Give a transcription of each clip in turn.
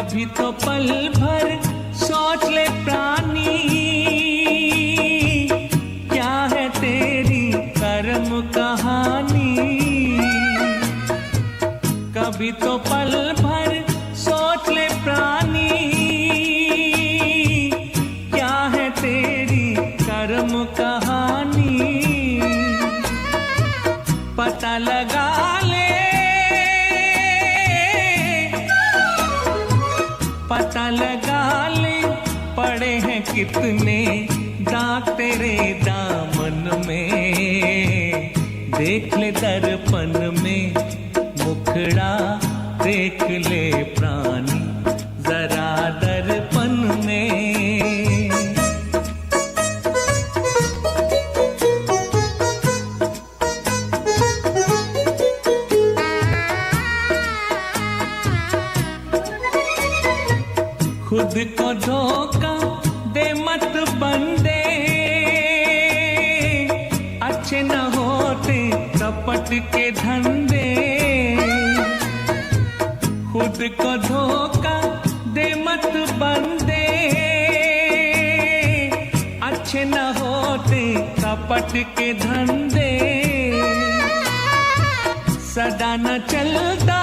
कभी तो पल भर सोच ले प्राणी, क्या है तेरी कर्म कहानी। कभी तो पल भर सोच ले प्राणी, क्या है तेरी कर्म कहानी। पता लगा ले, पता लगा ले, पड़े हैं कितने दाग तेरे दामन में। देख ले दर्पण में मुखड़ा, देख ले प्राणी जरा दर्पण में। खुद को धोखा दे मत बंदे, अच्छे न होते कपट के धंधे। खुद को धोखा दे मत बंदे, अच्छे न होते कपट के धंधे। सदा न चलता,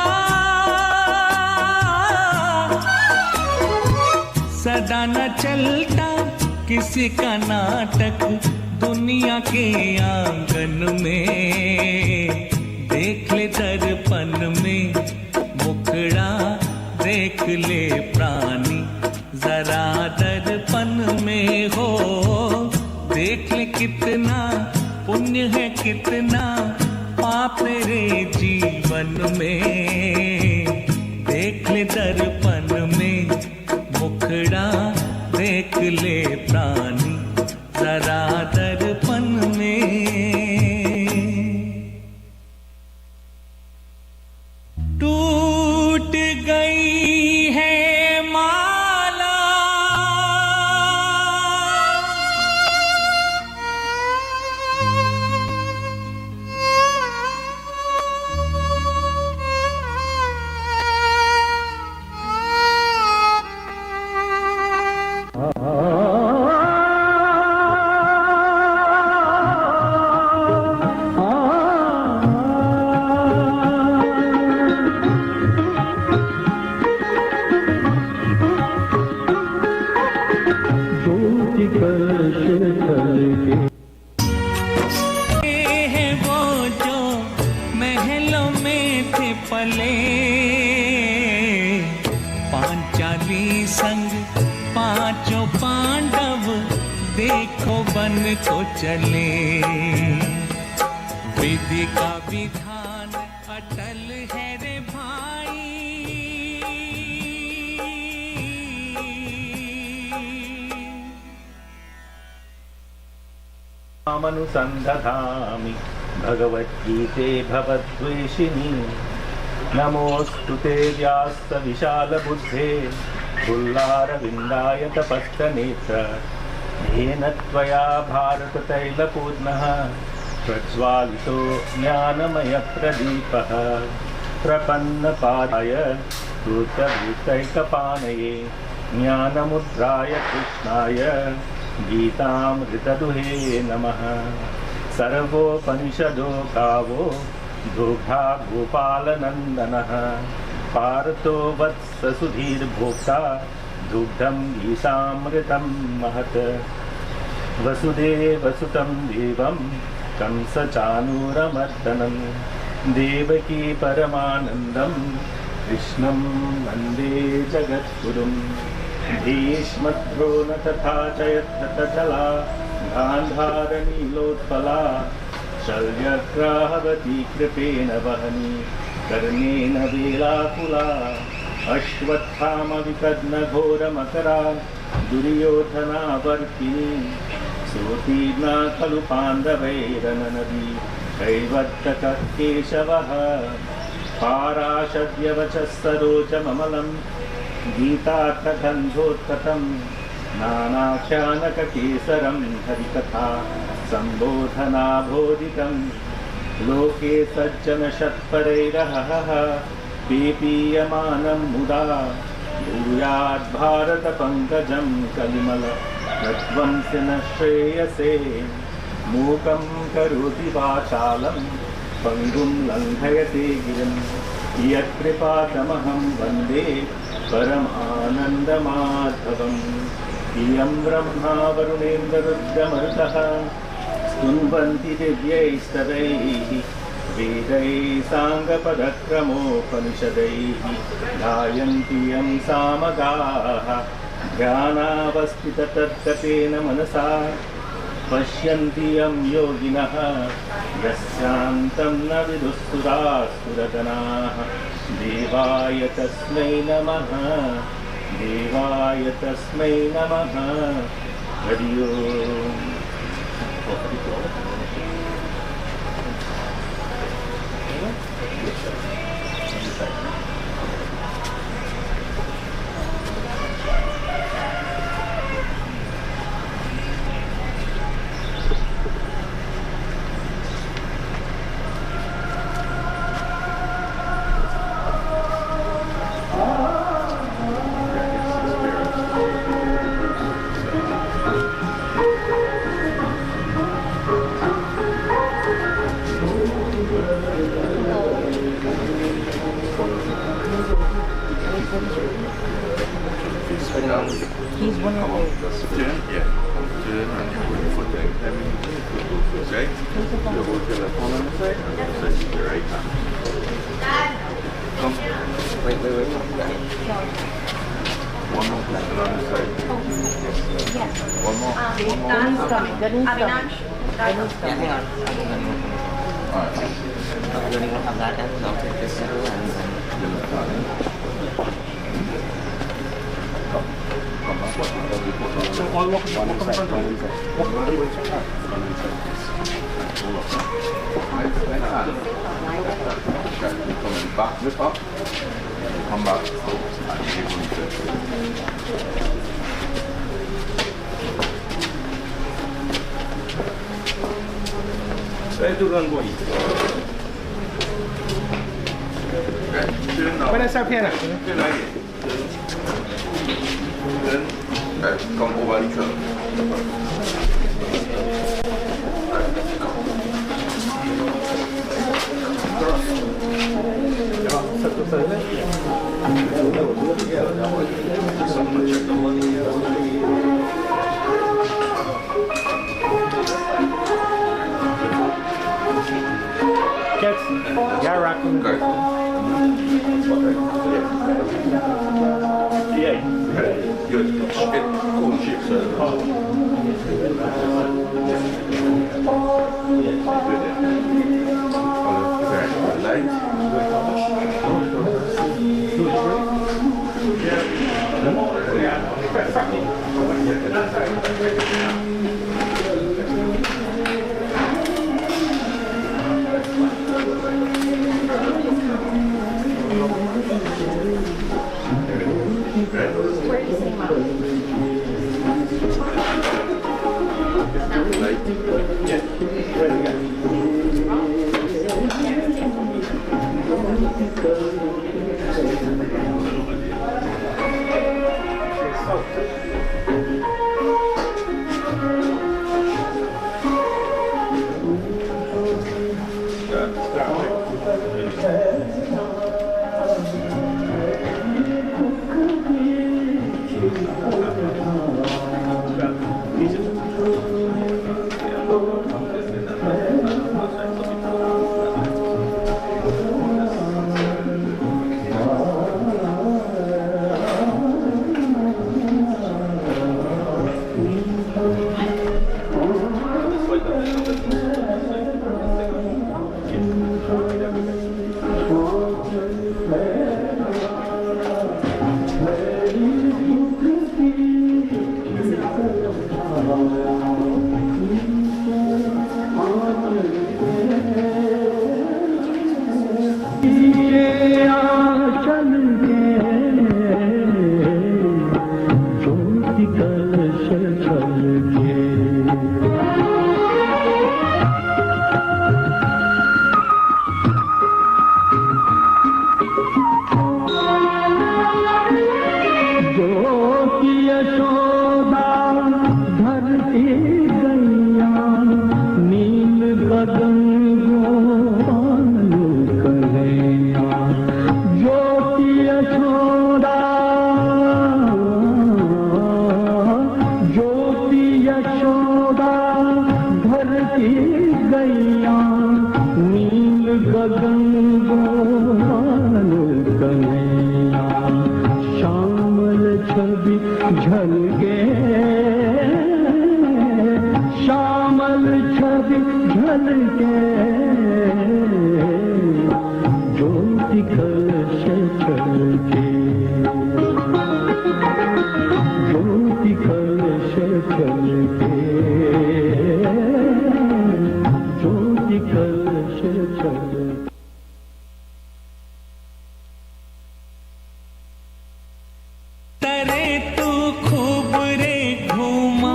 सदा न चलता किसी का नाटक दुनिया के आंगन में। देख ले दर्पण में मुखड़ा, देख ले प्राणी जरा दर्पण में हो। देख ले कितना पुण्य है, कितना पाप तेरे जीवन में। देख ले दर्पण में मुखड़ा, देख ले प्राणी जरा दर्पण में। टूट गई है माला, पले पांचाली संग पांचों पांडव, देखो बन को चले। विधि का विधान अटल है रे भाई, मामनुसन्धधामि भगवद्गीते भवद्वेषिणी। नमोऽस्तुते व्यास विशालबुद्धे, फुल्लारविन्दाय तपस्तनेत्र। येन त्वया भारततैलपूर्णः प्रज्वालितो ज्ञानमयप्रदीपः। प्रपन्नपाराय कृतभूतैकपाणये, ज्ञानमुद्राय कृष्णाय गीतामृतदुहे नमः। सर्वोपनिषदो गावो दुग्धा गोपालनन्दनः। पार्थो वत्स सुधीर्भोक्ता, दुग्धं गीतामृतं महत्। वसुदेवसुतं देवं कंसचाणूरमर्दनं। देवकी परमानन्दं कृष्णं वन्दे जगद्गुरुं। भीष्मद्रोण तथा च यत्ततला, गान्धारनीलोत्पला। शल्यग्राहवती कृपेण वहनी, कर्णेन वेलाकुला। अश्वत्थामविकर्णघोरमकरा, दुर्योधनावर्तिनी। सोतीर्णा खलु पाण्डवैरननदी, कैवर्तकः केशवः। पाराशद्यवचः सरोजममलं, गीतार्थगन्धोत्कटं। नानाख्यानककेसरं हरिकथा सम्बोधनाबोधितं। लोके सज्जनशत्परैरहः, पेपीयमानं मुदा। भूयाद्भारतपङ्कजं कलिमल नध्वंस्य न श्रेयसे मूकं करोति वाचालं पङ्गुं लङ्घयते गिरिं यत्कृपातमहं वन्दे परमानन्दमाधवम् इयं ब्रह्मा वरुणेन्द्ररुद्रमरुतः स्तुन्वन्ति दिव्यैस्तवैः वेदैः साङ्गपदक्रमोपनिषदैः गायन्ति यं सामगाः ध्यानावस्थिततर्कतेन मनसा पश्यन्ति यं योगिनः यस्यान्तं न विदुःसुरासुरगणाः देवाय तस्मै नमः देवाय तस्मै नमः हरि ओम् He's one of those. Turn, yeah. Turn and you put your foot down. Okay? You hold your left hand on the side and your right hand. Come. Wait. One more person on the side. Yes. One more. Then he's coming. Avinash. Then he's coming. Alright. I'm going to have that and I'll take this through and then... Your left hand. Come back. So all walk in front of you. Walk Hold up. Right hand. Okay. You're coming back with up. Come back. And you're going to... Saya turun boy. Okay. Turn now. When I start piano. Turn right here. Turn. Okay. Come over each other. Kids, yeah, rocking. Okay. Yeah. Good. Cool shape, sir. Light. सैया श्यामल छवि झलके श्यामल छवि झलके ज्योति कलश चलके ज्योति कलश चलके ज्योति कलश चलके तरे तू खूब रे घूमा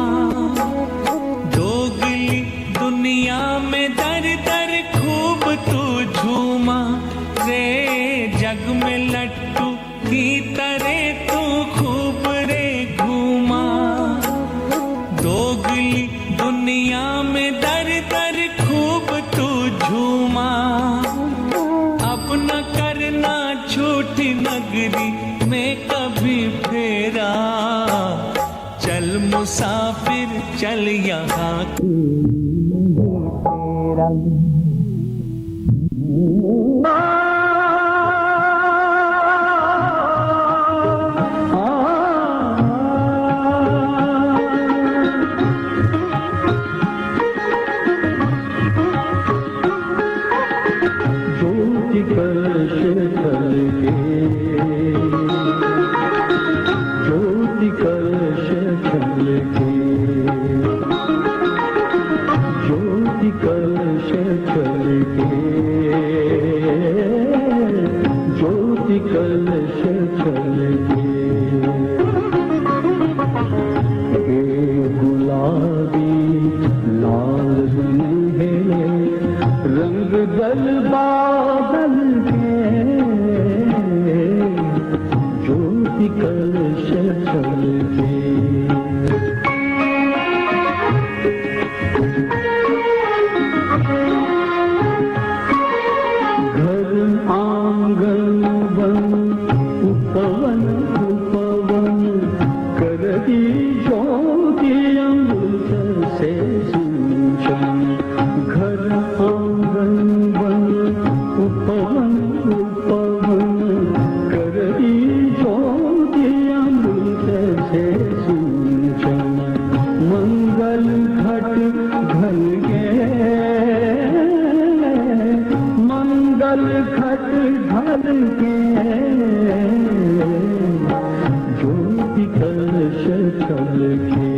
दोगली दुनिया में दर दर खूब तू झूमा रे जग में लट्टू की तरह तू खूब रे घूमा दोगली दुनिया में दर दर खूब तू झूमा अब न करना झूठी नगरी में कभी फेरा चल मुसाफिर चल यहाँ ज्योति कलश चलके ज्योति कलश चलके ज्योति कलश चलके ज्योति कलश चलके हे गुलाबी लाल दुल्हे रंग दल बादल के ज्योति कलश चलके घर आंगन वन उपवन उपवन कर दी ज्योति अमृत से सिंचन घर आंगन वन उपवन उपवन कर दी ज्योति अमृत से सिंचन मंगल घट घन के मंगल घट घन के ज्योति कलश चलके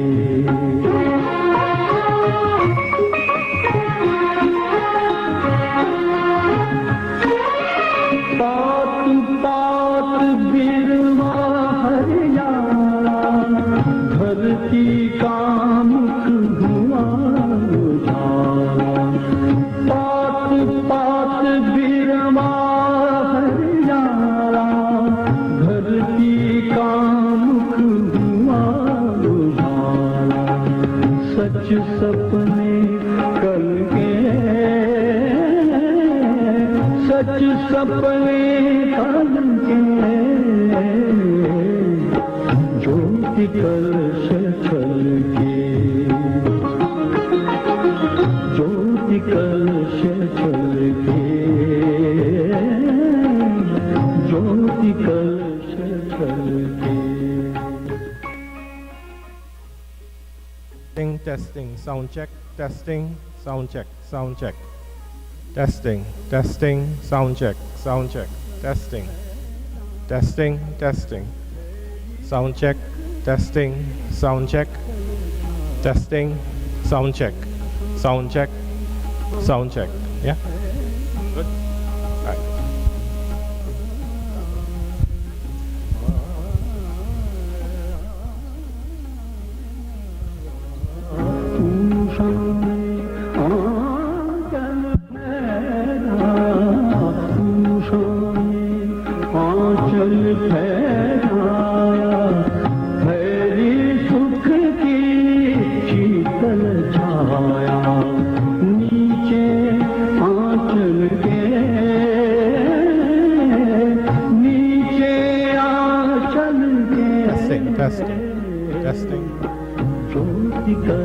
पात पात बिरवा हरियाणा धरती का मुख हुआ उजाला पात पात बिरवा हरियाणा धरती का मुख हुआ उजाला सच सपने कल के सच सपने कल के ज्योति कलश चलके ज्योति कलश चलके ज्योति कलश चलके Testing, sound check, testing, sound check, sound check. Testing, testing, sound check, testing, testing, testing, sound check, testing, sound check, testing, sound check, sound check, yeah? Good? All right. आंचल फैलाया फैली सुख की शीतल छाया नीचे आंचल के नीचे आंचल के Testing, testing, testing,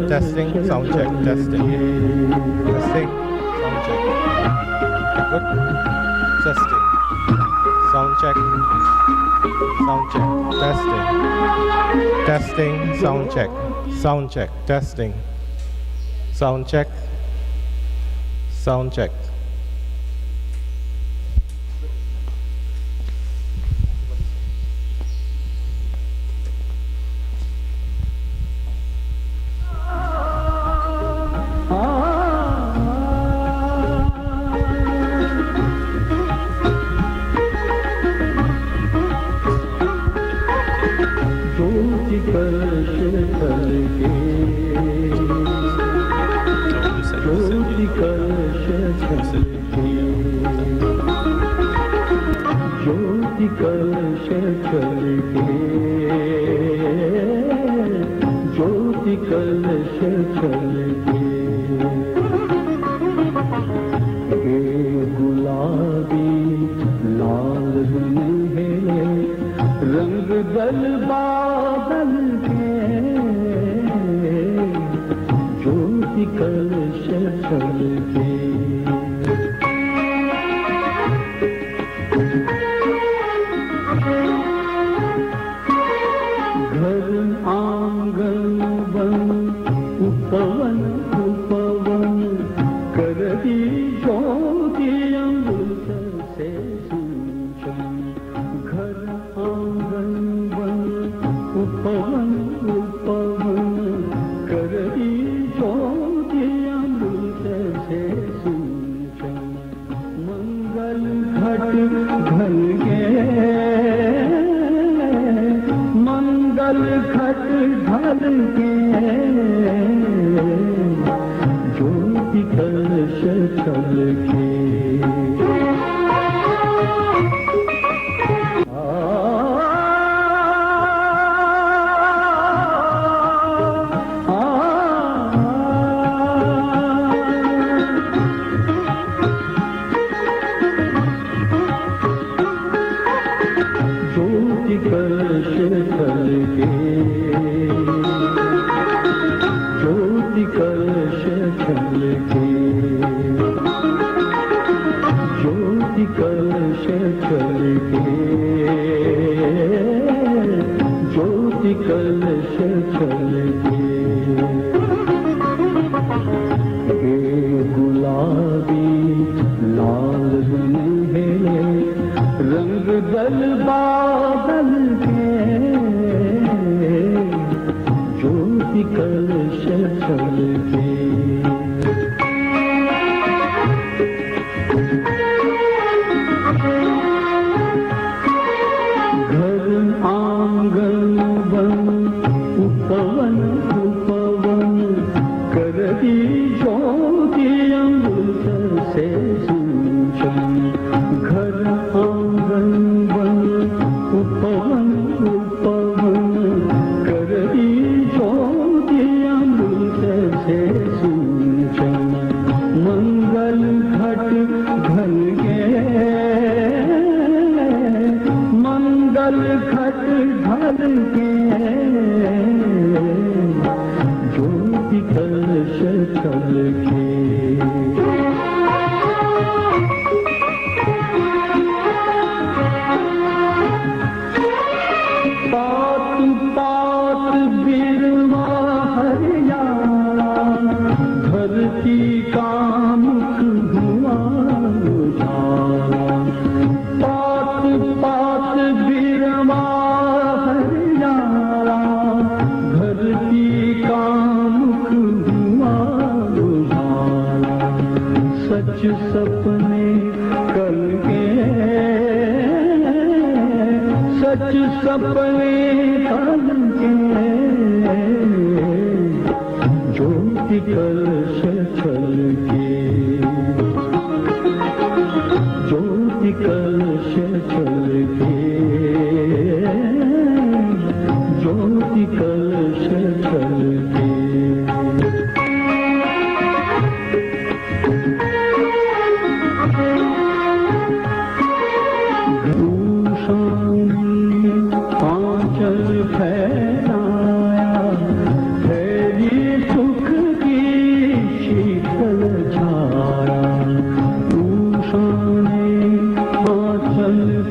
testing, sound check, testing, sound check. Good. Testing, sound check. Sound check. Testing. Testing. Sound check. Sound check. Testing. Sound check. Sound check.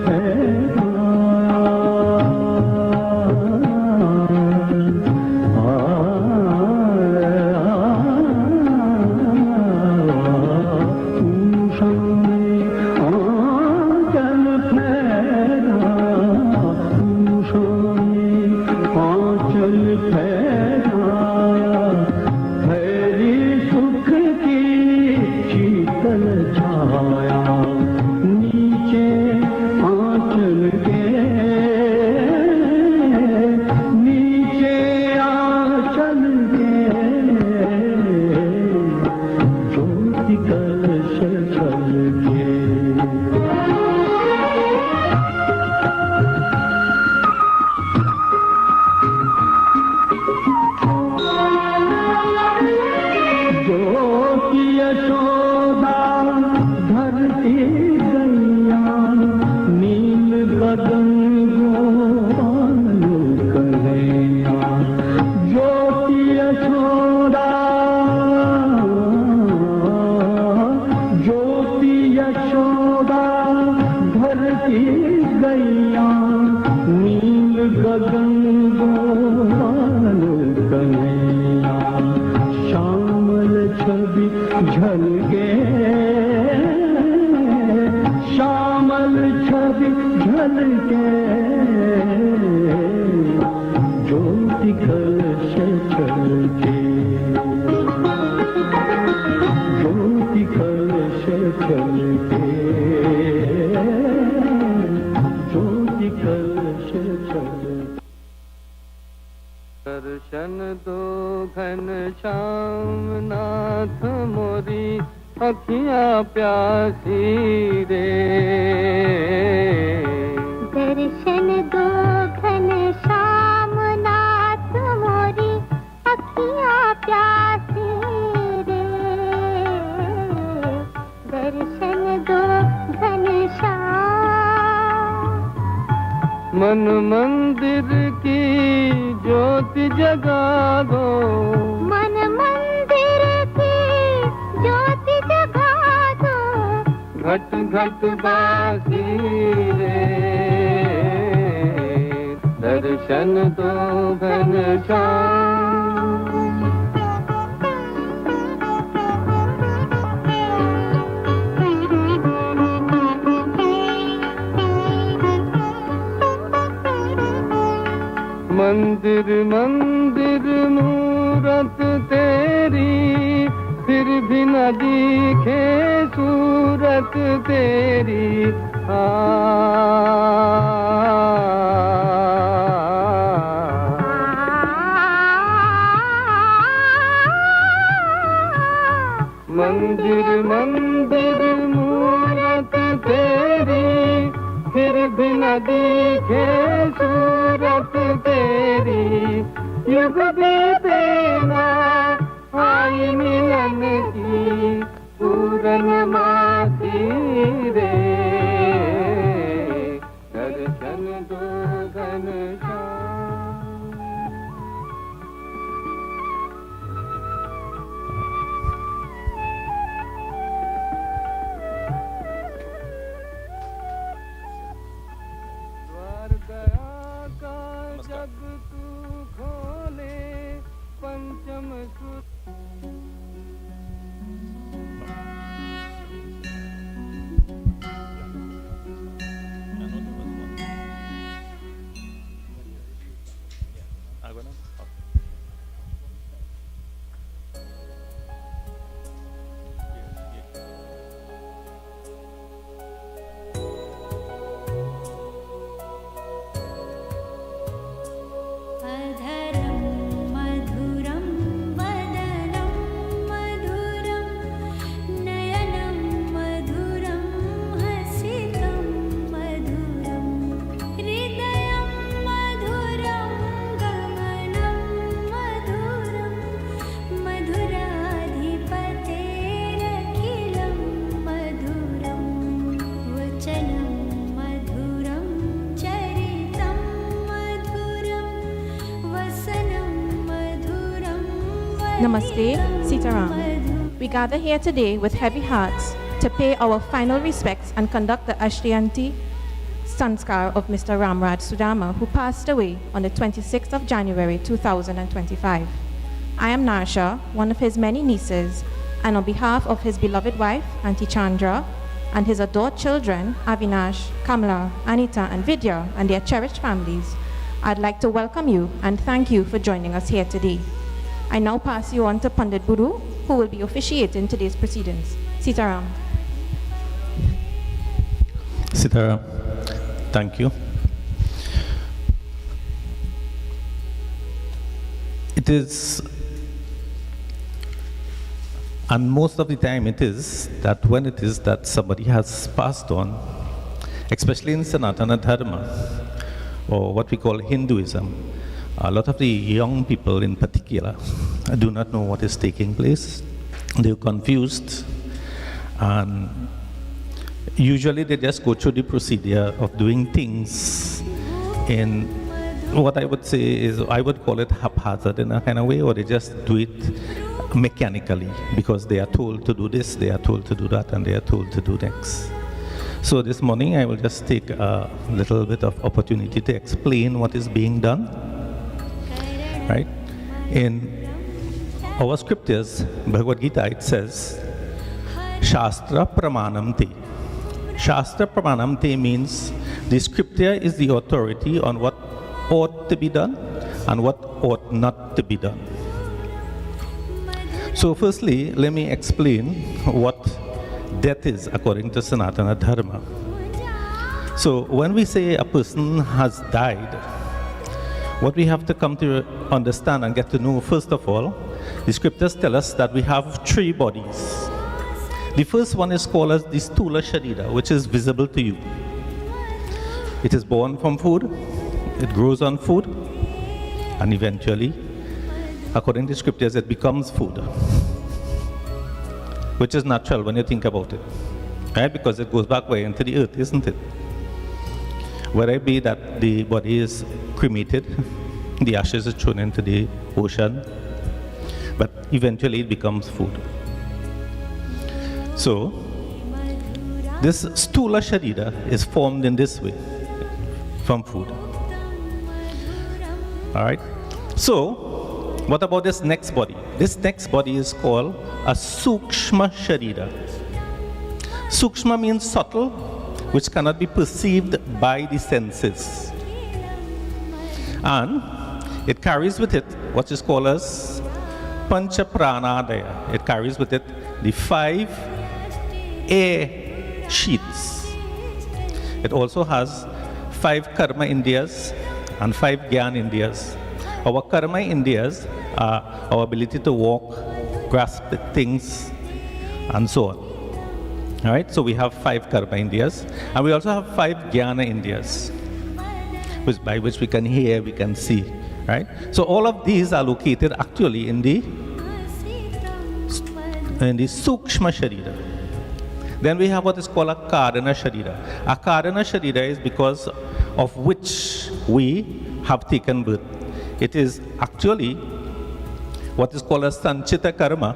है गोपाल कन्हैया ज्योति यशोदा ज्योति यशोदा धरती गैया नील गगन गोपाल कन्हैया श्यामल छवि झलके श्यामल छवि झलके ज्योति कलश छलके ज्योति कलश छलके ज्योति कलश छलके। दर्शन दो घन श्याम नाथ मोरी अखियाँ प्यासी रे। दर्शन दो घन श्याम नाथ मोरी अखियाँ प्यासी रे। दर्शन दो घन श्याम। मन मंदिर की ज्योति जगा दो। मन मंदिर की ज्योति जगा दो। घट घट बासी रे। दर्शन दो घन श्याम। मंदिर मंदिर मूरत तेरी फिर भी न दिखे सूरत तेरी। मंदिर मंदिर मूरत तेरी फिर भी न दिखे सूरत तेरी। युग बीते ना आई मिलन की पूर्णमासी रे। दर्शन दो घन श्याम। द्वार दया का जब तू खोले पंचम सुर। Namaste, Sitaram. We gather here today with heavy hearts to pay our final respects and conduct the Ashtiyanti Sanskar of Mr. Ramraj Sudama, who passed away on the 26th of January 2025. I am Narsha, one of his many nieces, and on behalf of his beloved wife, Auntie Chandra, and his adored children, Avinash, Kamla, Anita, and Vidya, and their cherished families, I'd like to welcome you and thank you for joining us here today. I now pass you on to Pandit Guru, who will be officiating today's proceedings. Sitaram. Sitaram, thank you. It is, and most of the time it is, that when it is that somebody has passed on, especially in Sanatana Dharma, or what we call Hinduism, a lot of the young people in particular do not know what is taking place. They're confused, and usually they just go through the procedure of doing things in what I would say is, I would call it haphazard in a kind of way, or they just do it mechanically because they are told to do this, they are told to do that, and they are told to do next. So this morning I will just take a little bit of opportunity to explain what is being done. Right? In our scriptures, Bhagavad Gita, it says, Shastra Pramanam Te. Shastra Pramanam Te means the scripture is the authority on what ought to be done and what ought not to be done. So firstly, let me explain what death is according to Sanatana Dharma. So when we say a person has died, what we have to come to understand and get to know, first of all, the scriptures tell us that we have three bodies. The first one is called as the Stula Sharira, which is visible to you. It is born from food, it grows on food, and eventually, according to scriptures, it becomes food, which is natural when you think about it, right? Because it goes back way into the earth, isn't it? Whether it be that the body is cremated, the ashes are thrown into the ocean, but eventually it becomes food. So, this Stula Sharira is formed in this way, from food. Alright? So, what about this next body? This next body is called a Sukshma Sharira. Sukshma means subtle, which cannot be perceived by the senses. And it carries with it what is called as Pancha Pranadaya. It carries with it the 5 air sheets. It also has 5 karma indriyas and 5 jnana indriyas. Our karma indriyas are our ability to walk, grasp things, and so on. All right, so we have 5 karma indriyas, and we also have 5 jnana indriyas, by which we can hear, we can see. Right? So all of these are located actually in the Sukshma Sharira. Then we have what is called a Karana Sharira. A Karana Sharira is because of which we have taken birth. It is actually what is called a Sanchita Karma.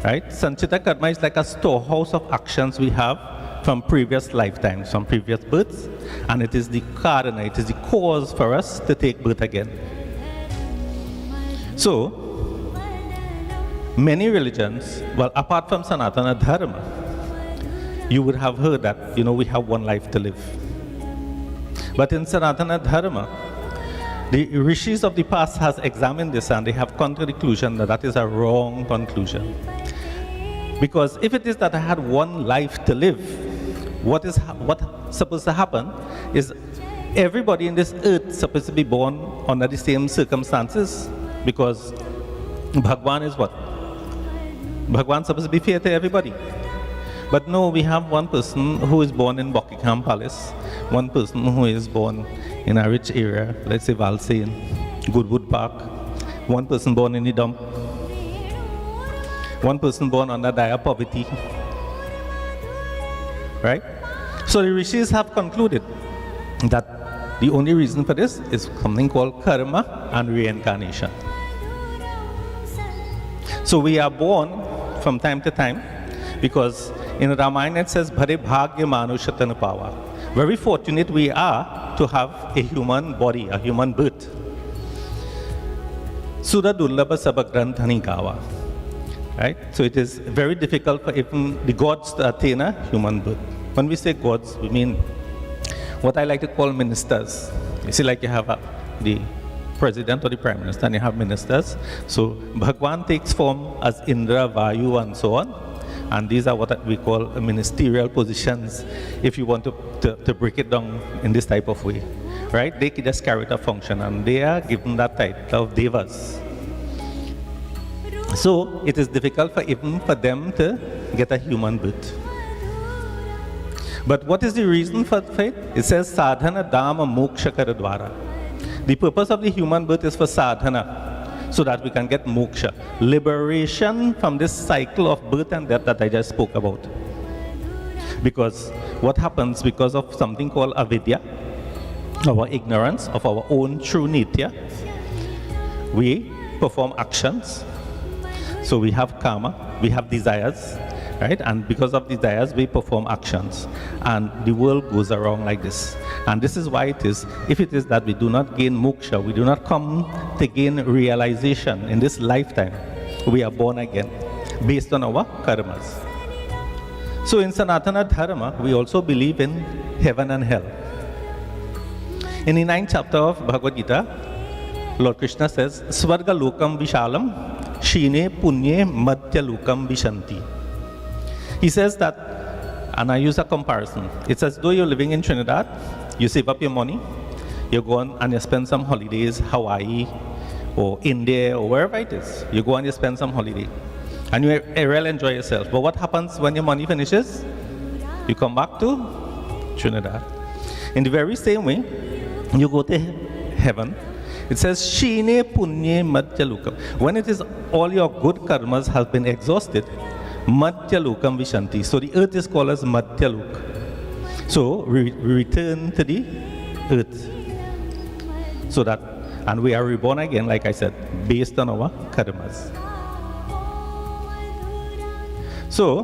Right? Sanchita Karma is like a storehouse of actions we have from previous lifetimes, from previous births, and it is the Karana, it is the cause for us to take birth again. So, many religions, well, apart from Sanatana Dharma, you would have heard that, we have one life to live. But in Sanatana Dharma, the rishis of the past has examined this and they have come to the conclusion that that is a wrong conclusion. Because if it is that I had one life to live, what's supposed to happen is everybody in this earth is supposed to be born under the same circumstances, because Bhagwan is what? Bhagwan is supposed to be fair to everybody. But no, we have one person who is born in Buckingham Palace, one person who is born in a rich area, let's say Valsayn, Goodwood Park, one person born in the dump, one person born under dire poverty. Right? So the rishis have concluded that the only reason for this is something called karma and reincarnation. So we are born from time to time because in Ramayana it says, Bhare Bhagya Manushatana Pava. Very fortunate we are to have a human body, a human birth. Sura Dullabha Sabagranthani Kava. Right? So it is very difficult for even the gods to attain a human birth. When we say gods, we mean what I like to call ministers. You see, like you have the president or the prime minister and you have ministers. So Bhagwan takes form as Indra, Vayu, and so on. And these are what we call ministerial positions, if you want to break it down in this type of way. Right? They just carry out a function and they are given that title of devas. So it is difficult even for them to get a human birth. But what is the reason for it? It says sadhana dhamma moksha karadvara. The purpose of the human birth is for sadhana, so that we can get moksha, liberation from this cycle of birth and death that I just spoke about. Because what happens because of something called avidya, our ignorance of our own true nature, we perform actions. So we have karma, we have desires, right? And because of desires, we perform actions. And the world goes around like this. And this is why it is, if it is that we do not gain moksha, we do not come to gain realization in this lifetime, we are born again based on our karmas. So in Sanatana Dharma, we also believe in heaven and hell. In the 9th chapter of Bhagavad Gita, Lord Krishna says, Svarga lokam vishalam, shine punye madhya lokam vishanti. He says that, and I use a comparison, it's as though you're living in Trinidad, you save up your money, you go on and you spend some holidays, Hawaii, or India, or wherever it is. You go and you spend some holiday, and you really enjoy yourself. But what happens when your money finishes? You come back to Trinidad. In the very same way, you go to heaven. It says, Shine punye madhya lokam. When it is all your good karmas have been exhausted, madhya lokam vishanti. So the earth is called as madhya lok. So we return to the earth. So that, and we are reborn again, like I said, based on our karmas. So,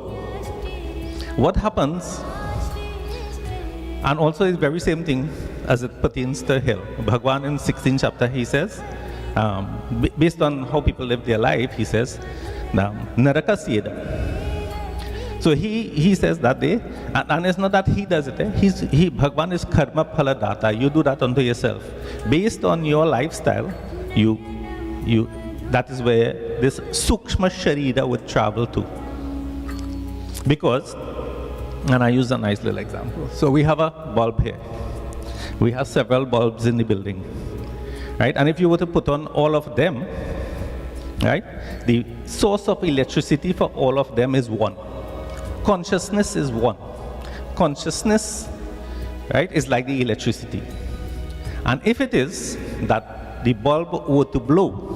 what happens, and also the very same thing as it pertains to hell. Bhagwan in 16th chapter, he says, based on how people live their life, he says, Naraka Sieda. So he says that they, and it's not that he does it, Bhagwan is karma phala data, you do that unto yourself. Based on your lifestyle, that is where this sukshma sharira would travel to. Because, and I use a nice little example. So we have a bulb here. We have several bulbs in the building, right? And if you were to put on all of them, right, the source of electricity for all of them is one. Consciousness is one. Consciousness, right, is like the electricity. And if it is that the bulb were to blow,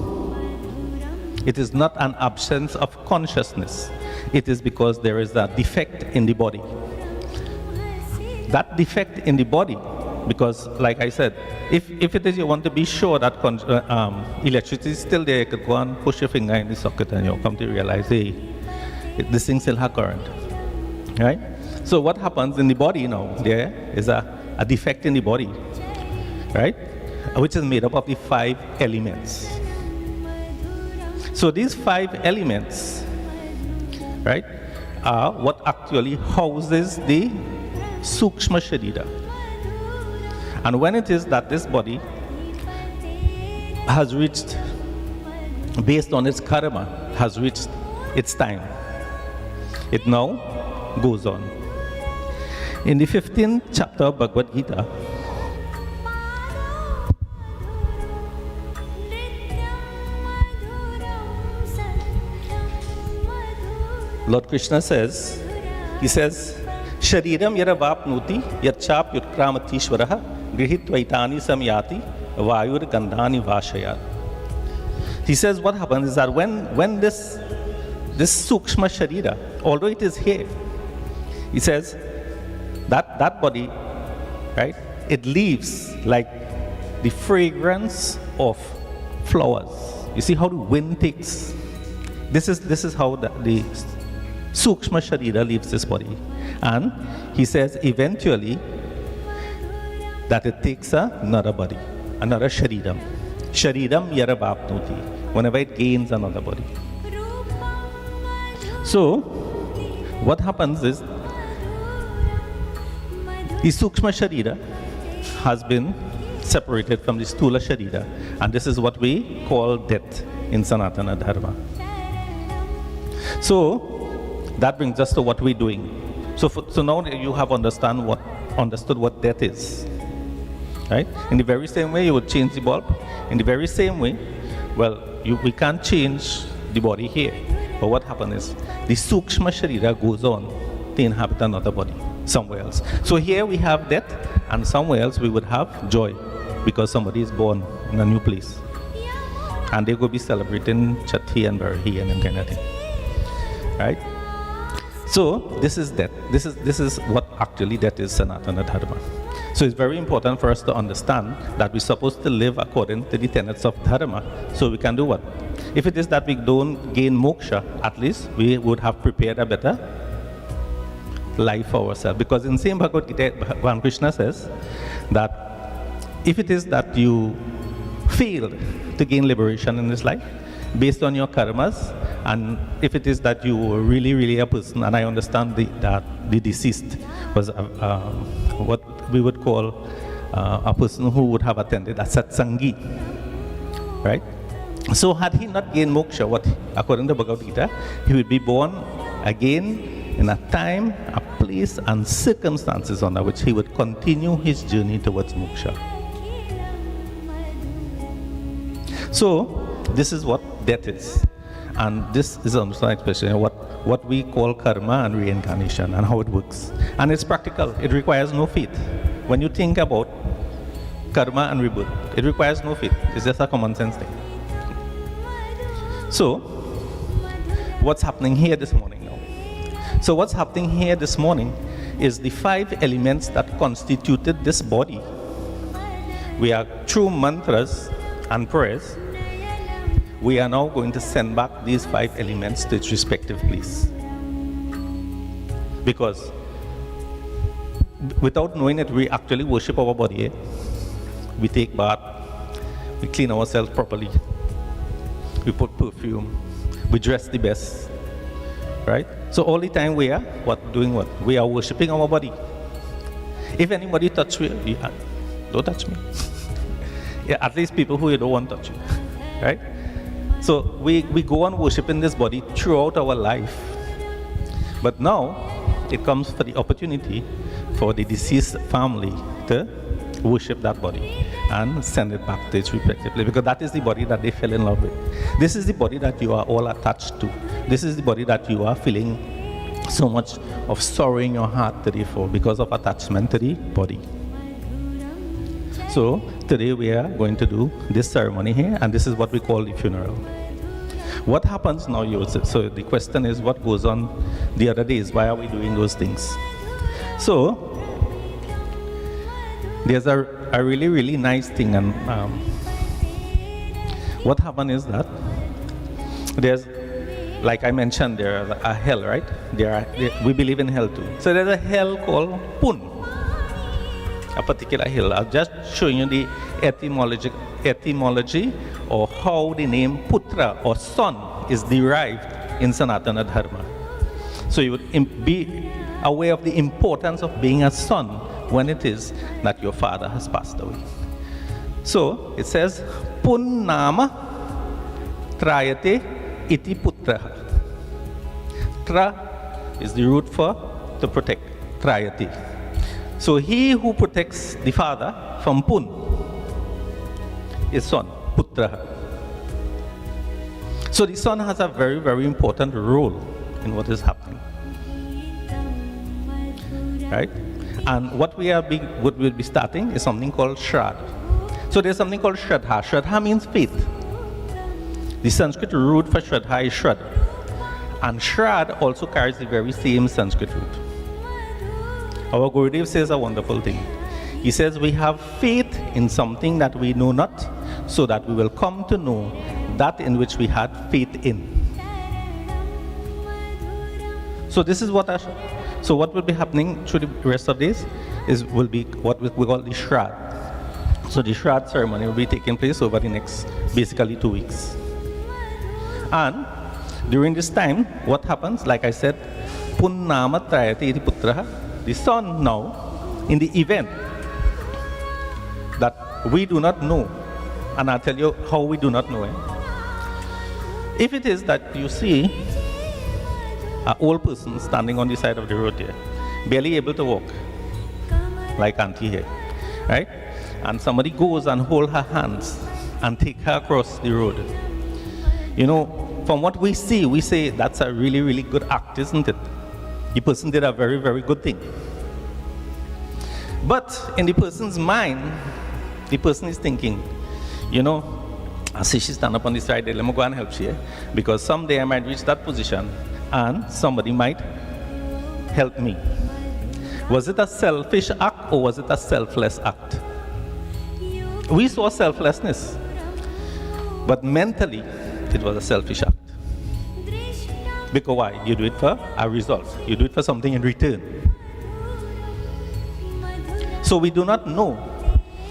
it is not an absence of consciousness. It is because there is a defect in the body. That defect in the body, because like I said, if it is you want to be sure that electricity is still there, you could go and push your finger in the socket and you'll come to realize, hey, this thing still has current, right? So what happens in the body now, there is a defect in the body, right? Which is made up of the 5 elements. So these 5 elements, right, are what actually houses the sukshma sharira. And when it is that this body has reached, based on its karma, has reached its time, it now goes on. In the 15th chapter of Bhagavad Gita, Lord Krishna says, he says, Shariram yara vapnuti yachap yutkramatishvaraha grihitvaitani samyati vayur gandhani vashayat. He says what happens is that when this sukshma sharira, although it is here, he says that body, right, it leaves like the fragrance of flowers. You see how the wind takes. This is how the sukshma sharira leaves this body. And he says eventually that it takes another body, another shariram. Shariram yara vapnuti, whenever it gains another body. So, what happens is, the sukshma sharira has been separated from the stula sharira, and this is what we call death in Sanatana Dharma. So, that brings us to what we're doing. So now you have understood what death is, right? In the very same way you would change the bulb. In the very same way, well, we can't change the body here. But what happens is the sukshma sharira goes on to inhabit another body somewhere else. So here we have death, and somewhere else we would have joy because somebody is born in a new place, and they will be celebrating Chathi and Barahi and that kind of thing, right? So this is death. This is what actually death is, Sanatana Dharma. So it's very important for us to understand that we're supposed to live according to the tenets of dharma, so we can do what? If it is that we don't gain moksha, at least we would have prepared a better life for ourselves. Because in same Bhagavad Gita, Bhagavan Krishna says that if it is that you failed to gain liberation in this life, based on your karmas, and if it is that you were really a person, and I understand that the deceased was what we would call a person who would have attended a satsangi, right? So had he not gained moksha, what, according to Bhagavad Gita, he would be born again in a time, a place, and circumstances under which he would continue his journey towards moksha. So this is what death is. And this is also an expression of what we call karma and reincarnation and how it works. And it's practical. It requires no faith. When you think about karma and rebirth, it requires no faith. It's just a common sense thing. So, what's happening here this morning now? So what's happening here this morning is the 5 elements that constituted this body. We are through mantras and prayers, we are now going to send back these 5 elements to its respective place. Because without knowing it, we actually worship our body. We take bath, we clean ourselves properly, we put perfume, we dress the best, right? So all the time we are doing what? We are worshiping our body. If anybody touch you, don't touch me. Yeah, at least people who you don't want to touch you, right? So we go on worshiping this body throughout our life. But now it comes for the opportunity for the deceased family to worship that body and send it back to its respective place, because that is the body that they fell in love with. This is the body that you are all attached to. This is the body that you are feeling so much of sorrow in your heart today for, because of attachment to the body. So today we are going to do this ceremony here, and this is what we call the funeral. What happens now, so the question is, what goes on the other days? Why are we doing those things? So there's a really nice thing, and what happened is that there's, like I mentioned, there's a hell, right? We believe in hell too. So there's a hell called Pun, a particular hill. I'll just show you the etymology or how the name Putra or son is derived in Sanatana Dharma. So you would be aware of the importance of being a son when it is that your father has passed away. So it says, Punnama Trayate iti Putraha. Tra is the root for to protect, Trayate. So he who protects the father from Pun is son, Putraha. So the son has a very important role in what is happening, right? And what we'll be starting is something called Shraddha. So there's something called Shraddha. Shraddha means faith. The Sanskrit root for Shraddha is Shraddha. And Shraddha also carries the very same Sanskrit root. Our Gurudev says a wonderful thing. He says we have faith in something that we know not, so that we will come to know that in which we had faith in. So this is what what will be happening through the rest of this will be what we call the Shraddha. So the Shraddha ceremony will be taking place over the next basically 2 weeks. And during this time, what happens? Like I said, Punnama Trayate iti Putraha. The son now, in the event that we do not know, and I'll tell you how we do not know it. If it is that you see an old person standing on the side of the road here, barely able to walk, like auntie here, right? And somebody goes and hold her hands and take her across the road. You know, from what we see, we say that's a really good act, isn't it? The person did a very good thing. But in the person's mind, the person is thinking, you know, I see she stand up on the side, let me go and help her, because someday I might reach that position and somebody might help me. Was it a selfish act or was it a selfless act? We saw selflessness, but mentally it was a selfish act. Because why? You do it for a result. You do it for something in return. So we do not know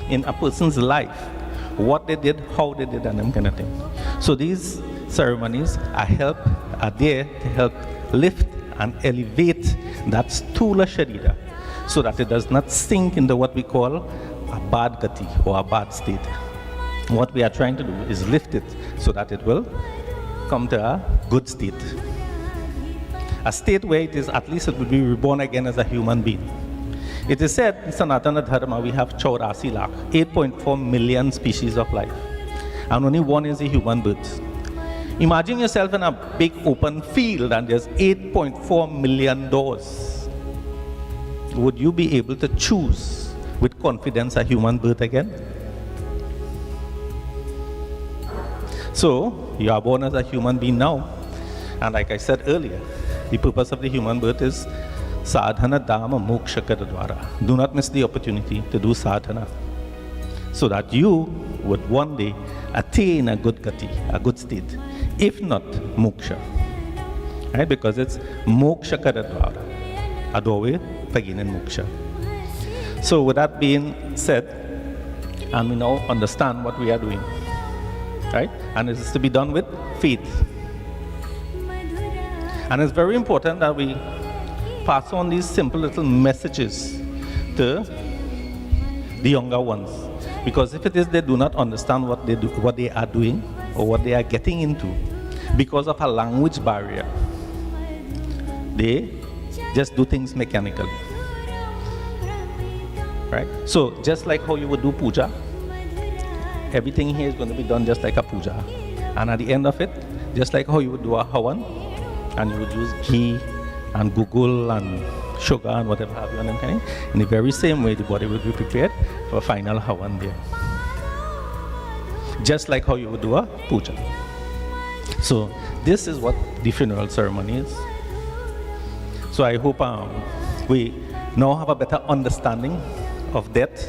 in a person's life what they did, how they did, and them kind of thing. So these ceremonies are there to help lift and elevate that stula sharira so that it does not sink into what we call a bad gati or a bad state. What we are trying to do is lift it so that it will come to a good state. A state where it is, at least it will be reborn again as a human being. It is said in Sanatana Dharma we have 84 lakh, 8.4 million species of life, and only one is a human birth. Imagine yourself in a big open field and there's 8.4 million doors. Would you be able to choose with confidence a human birth again? So, you are born as a human being now, and like I said earlier, the purpose of the human birth is sadhana dhamma moksha karadvara. Do not miss the opportunity to do sadhana so that you would one day attain a good gati, a good state, if not moksha. Right? Because it's moksha karadvara, a doorway for gaining moksha. So with that being said, and we now understand what we are doing, right? And it is to be done with faith. And it's very important that we pass on these simple little messages to the younger ones. Because if it is they do not understand what they are doing or what they are getting into because of a language barrier, they just do things mechanically. Right? So just like how you would do puja, everything here is going to be done just like a puja. And at the end of it, just like how you would do a Havan, and you would use ghee and gugul and sugar and whatever have you on them kind. In the very same way, the body will be prepared for a final Havan there. Just like how you would do a puja. So this is what the funeral ceremony is. So I hope we now have a better understanding of death,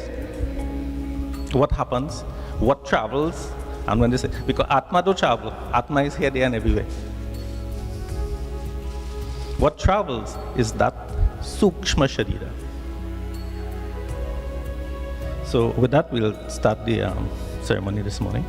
what happens, what travels, and when they say, because Atma don't travel, Atma is here, there, and everywhere. What travels is that Sukshma Sharira. So with that, we'll start the ceremony this morning.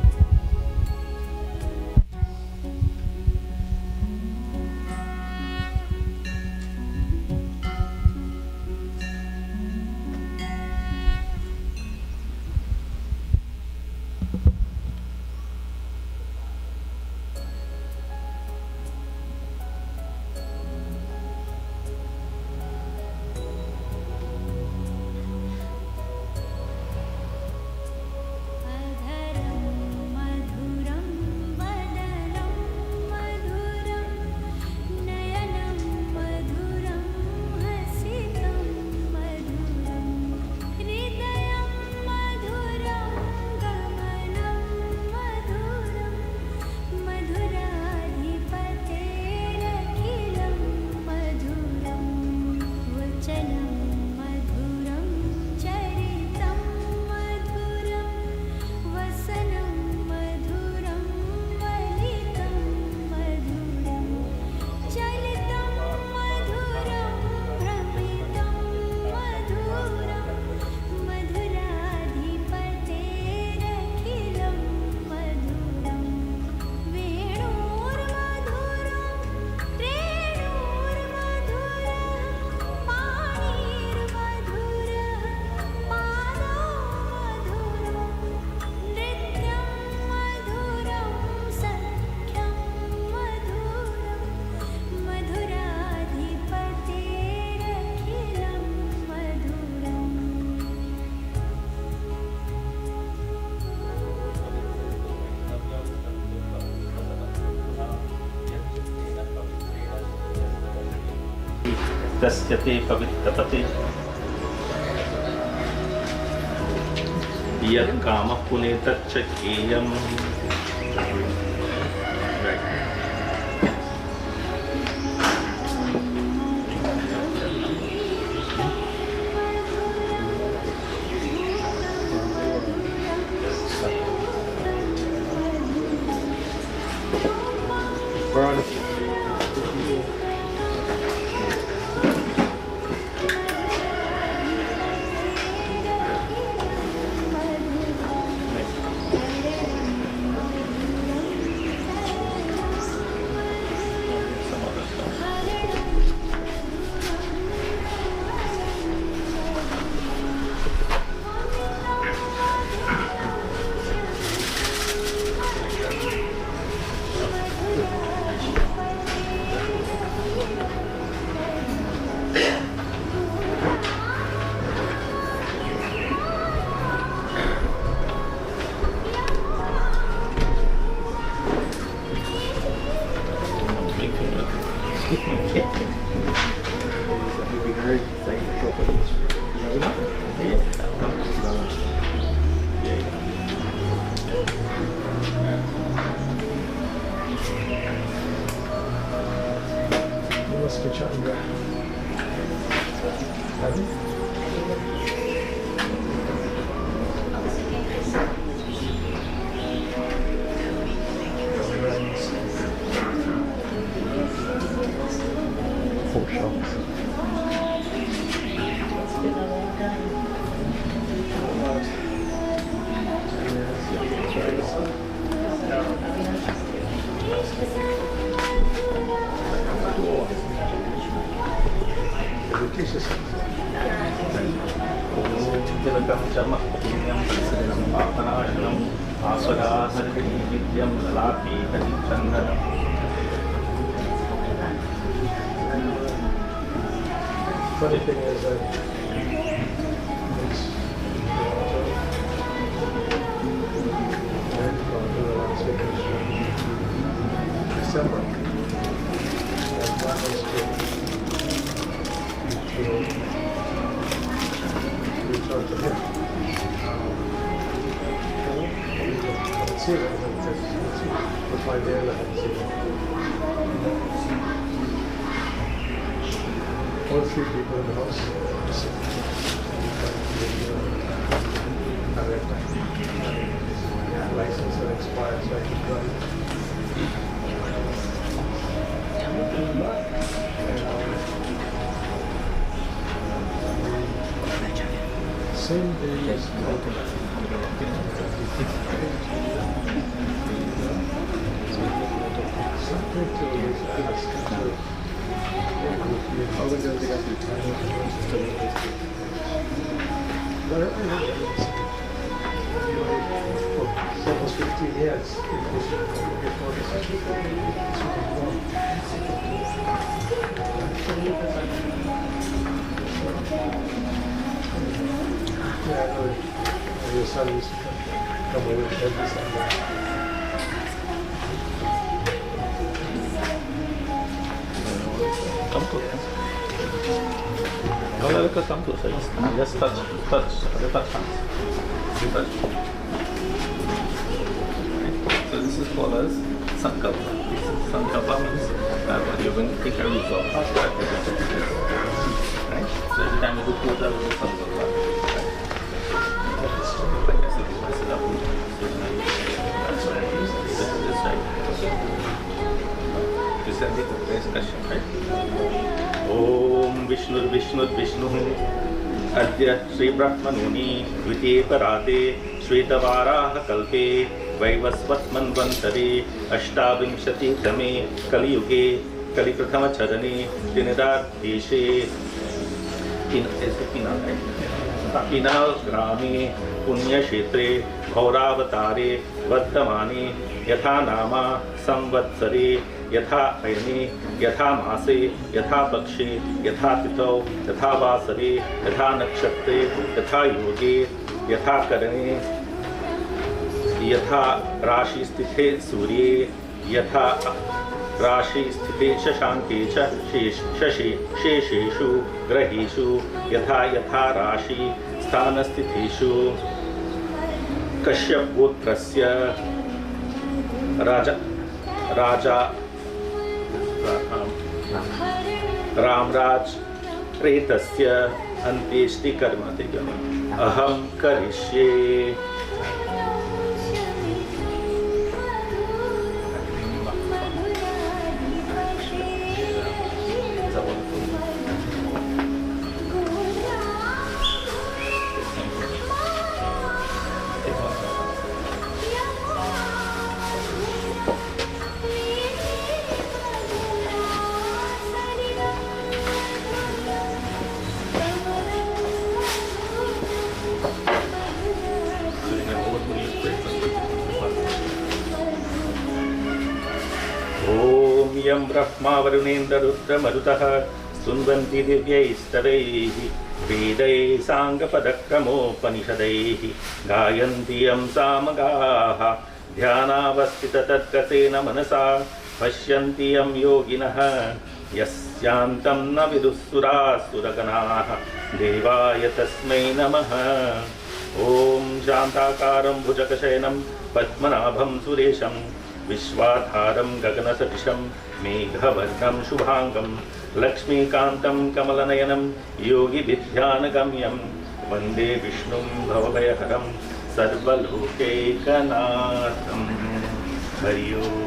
Tasyate pavittapate yat kama punetaccha keyam. Chandra. Four shots. तिलकं चर्म पुण्यं परिसरं पापनाशनं आस्वदाहरिं विद्यं ललाटं चन्दनं Funny thing is that December, and that was to reach out to him. I see it, with my dad, I hadn't seen it. All three people in the house. License that expired, so I could drive. Same day as almost 15 years. Yeah, I know. Your son used to come over every Sunday. come to us. Come to us. Just touch hands. You touch. So this is called as Sankalpa. Sankalpa means you're going to take a resolve. Right? So every time you do puja, you do Sankalpa. Like I said, this is a puja. That's right. This is right. This is the best question, right? Om Vishnu Adya Sri Brahmanuni Vidye Parade Shvetavaraha Kalpe Vaivasvat Manvantare Ashtavinshati Tame Kali Yuge Kali Prathama Charane Dinidar Deshe Penal Grame Punya Kshetre Bhauravatare Vardhamane Yatha Nama Samvatsare यथा अयने यथा मासे यथा पक्षे यथा तिथौ यथा वासरे यथा नक्षत्रे यथा योगे यथा करणे यथा राशि स्थिते सूर्ये यथा राशि स्थिते शशांके च शेषेषु ग्रहेषु यथा यथा राशि स्थान स्थितेषु कश्यप गोत्रस्य राजा रामराज प्रेतस्य अंत्येष्टि कर्मादिकम् अहं करिष्ये यं ब्रह्मा वरुणेन्द्र रुद्र मरुतः स्तुन्वन्ति दिव्यैस्तरैः वेदैः साङ्गपदक्रमोपनिषदैः गायन्ति यं सामगाः ध्यानावस्थिततद्गतेन मनसा पश्यन्ति यं योगिनः यस्यान्तं न विदुःसुरासुरगणाः देवाय तस्मै नमः ॐ शान्ताकारं भुजगशयनं पद्मनाभं सुरेशं विश्वाधारं गगनसदृशं मेघवर्णं शुभांगं लक्ष्मीकान्तं कमलनयनं योगिविध्यानगम्यं वन्दे विष्णुं भवभयहरं सर्वलोकैकनाथं। हरि ओम।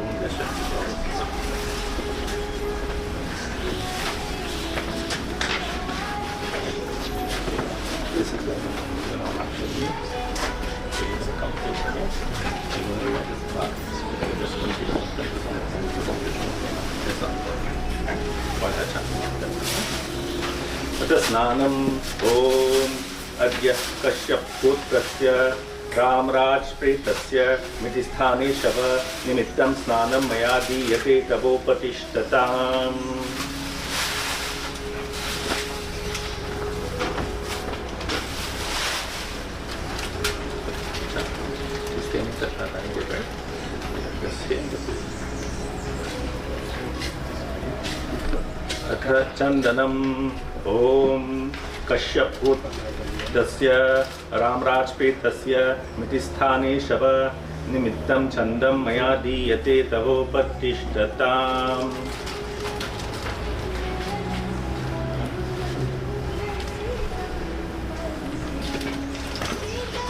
स्नानम ओम अद्य कश्यपपुत्रस्य रामराज प्रेतस्य मितिस्थाने शव निमित्तं स्नानं मया दीयते तवोपतिष्ठताम्। अथ चंदनम ओम कश्यपपुत्रस्य रामराजप्रेतस्य मितिस्थाने शव निमित्तं छन्दं मया दीयते तवोपतिष्ठताम्।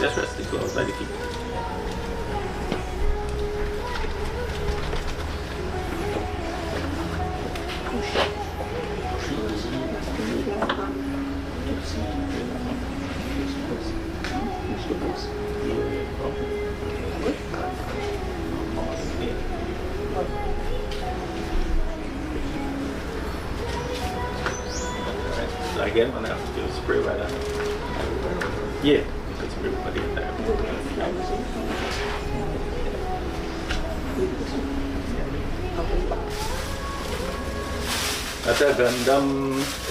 Just rest it, go outside the key. Again, when I have to do a spray right now. Yeah, you can spray with the entire. अथ गंधम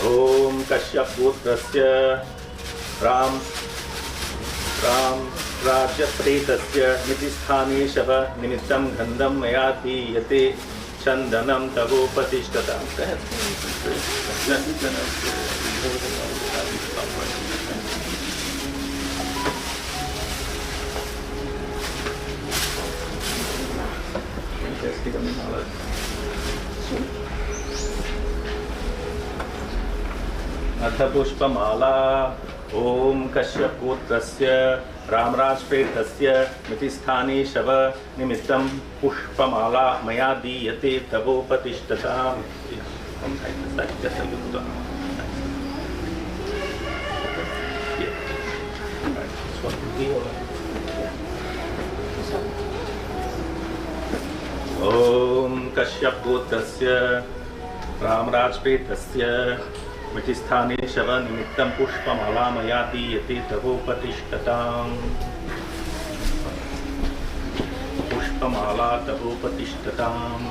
ओम कश्यपपुत्रस्य रामराजप्रेतस्य मितिस्थाने शव निमित्तं गंधम मया दीयते चंदनं तवोपतिष्ठताम्। अथ पुष्पमाला ओम कश्यपपुत्रस्य रामराजप्रेतस्य मितिस्थाने शव निमित्तं पुष्पमाला मया दीयते तवोपतिष्ठताम्। ओम कश्यपपुत्रस्य रामराजप्रेतस्य मितिस्थाने शव निमित्तं पुष्पमाला मया दीयते तवोपतिष्ठताम्। पुष्पमाला तवोपतिष्ठताम्।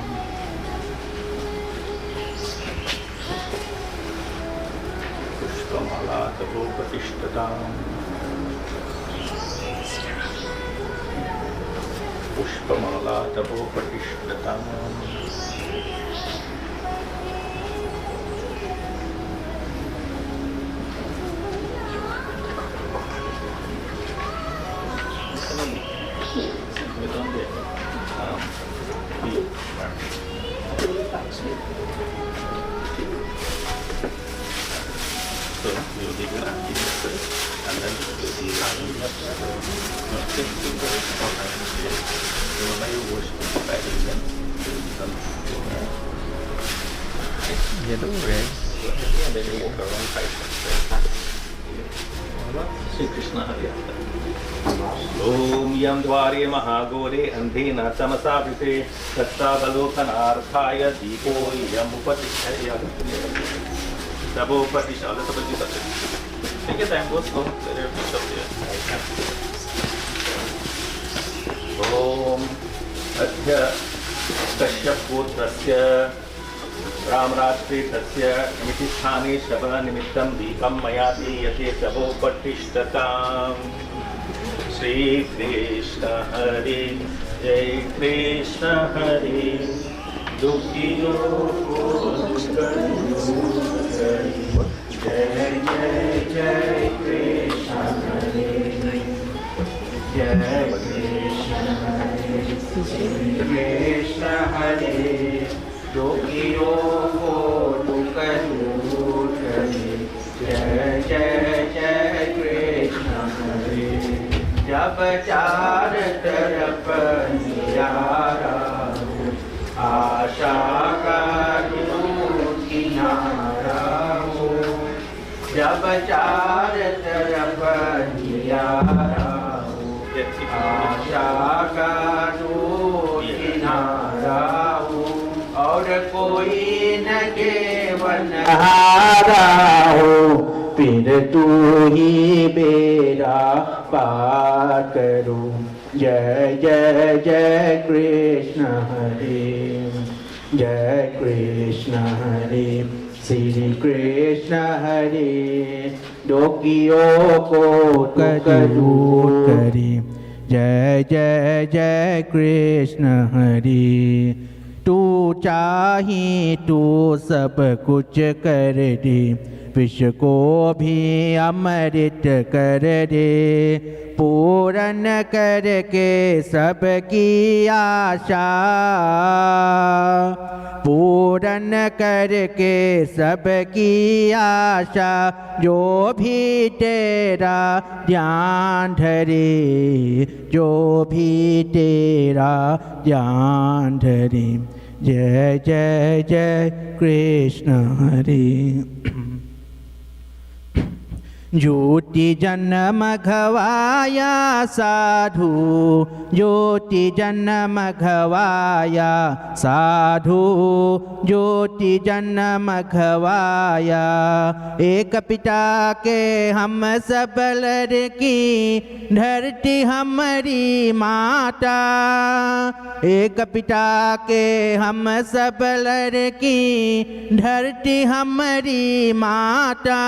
पुष्पमाला तवोपतिष्ठताम्। पुष्पमाला तवोपतिष्ठताम्। So we'll leave it at this and then we'll be running up Sri Krishna Hari Om Yam Dware Mahagore Andhena Tamasavite Tattavalokanarthaya Deepo Yam Upatishaya Tavopatishaya Take your time, go slow. There are fish up here. Om Adhya Kashyaputrasya Ramrajpretasya Mitisthane Shava Nimittam Deepam Mayati Yate Tavopatishtatam. Shri Krishna Hari Jai Krishna Hari Dukhiyo Jai Jai Jai Krishna Hari Jai Krishna Hari हरे दुखियों को दुख दूर करे जय जय जय कृष्ण हरे जब चार तरफ निरारा हो आशा का किनारा हो जब चार तरफ निरारा हो आशा का किनारा हो और कोई न केवल हारा हो फिर तू ही बेड़ा पार करो जय जय जय कृष्ण हरे जय कृष्ण हरे श्री कृष्ण हरे दुखियों को दूर करे जय जय जय कृष्ण हरे तू चाहे तू सब कुछ कर दे विश्व को भी अमृत कर दे पूर्ण करके सबकी आशा पूर्ण करके सबकी आशा जो भी तेरा ध्यान धरे जो भी तेरा ध्यान धरे जय जय जय कृष्ण हरे ज्योति जन्म घवाया साधु ज्योति जन्म घवाया साधु ज्योति जन्म घवाया एक पिता के हम सब लड़की धरती हमारी माता एक पिता के हम सब लड़की धरती हमारी माता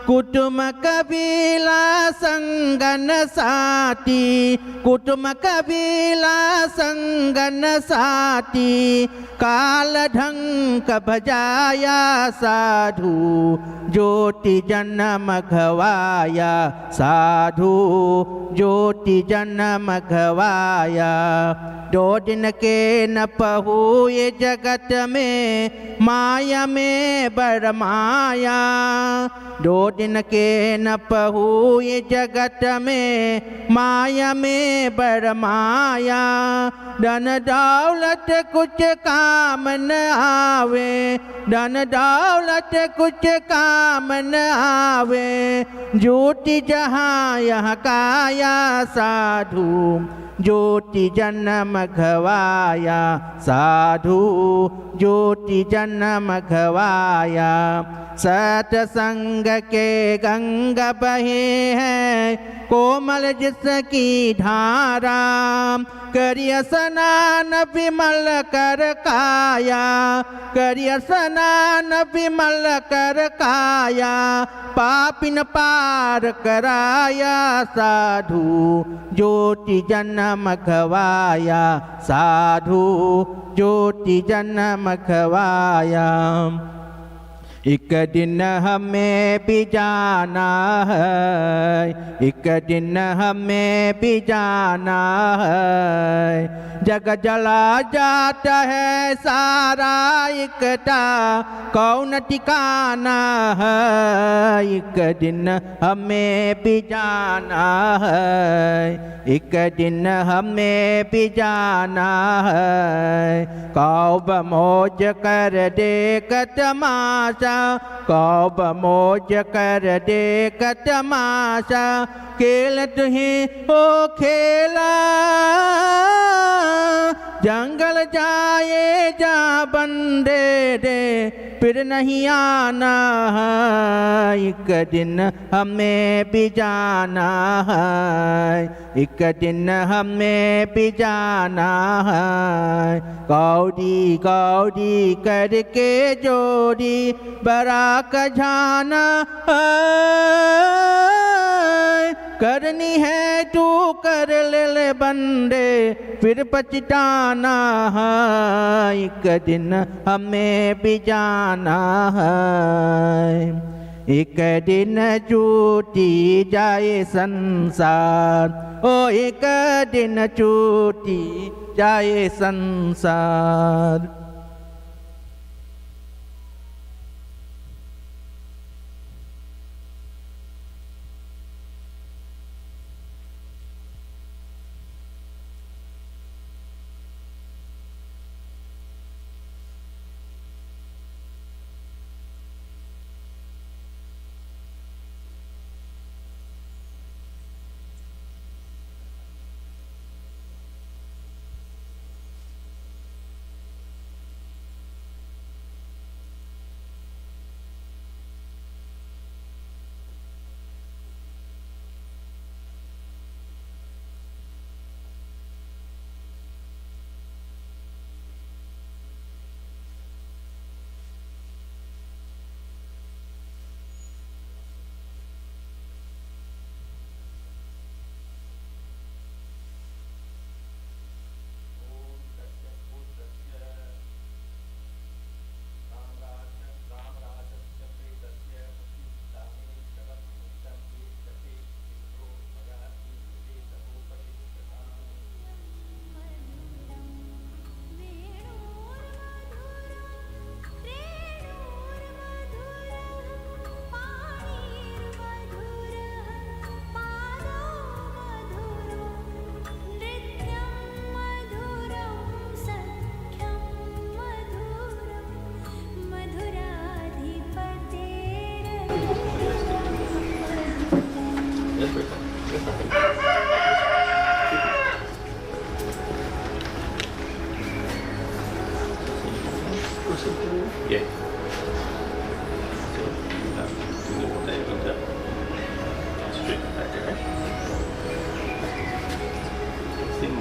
कुटुम कबीला संगन साथी कुटुम कबीला संगन साथी काल ढंक भजाया साधु ज्योति जन्म घवाया साधु ज्योति जन्म घवाया दो दिन के न पहुए जगत में माया में बड़ माया दो दिन के न पहुए जगत में माया में बड़ माया धन दौलत कुछ काम न आवे धन दौलत कुछ काम न आवे ज्योति जहाँ यह काया साधु ज्योति जन्म घवाया साधु ज्योति जन्म घवाया सत्संग के गंगा बहे हैं कोमल जिसकी धारा करिय स्नान विमल कर काया करिय स्नान विमल कर काया पापिन पार कराया साधु ज्योति जन्म घवाया साधु ज्योति जन्म घवाया एक दिन हमें भी जाना है एक दिन हमें भी जाना है जग जला जाता है सारा इकट्ठा कौन ठिकाना है एक दिन हमें भी जाना है एक दिन हमें भी जाना है कौब मौज कर दे तमाशा कौब मौज कर दे तमाशा खेल तुही ओ खेला जंगल जाए जा बंदे दे फिर नहीं आना है एक दिन हमें भी जाना है एक दिन हमें भी जाना है कौड़ी कौड़ी करके जोड़ी बड़ा कझाना करनी है तू कर ले बंदे फिर पछताना है एक दिन हमें भी जाना है एक दिन छूटी जाए संसार ओ एक दिन छूटी जाए संसार Yeah. Straight back, right? Sing.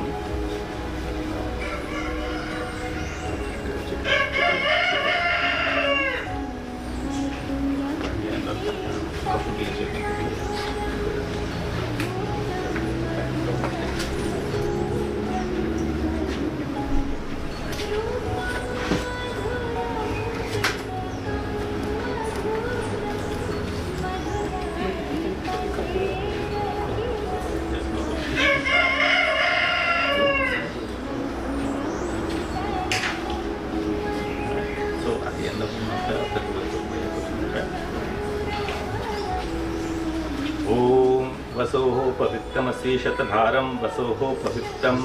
वसोः पवित्रमसि शतभारं वसोः पवित्रं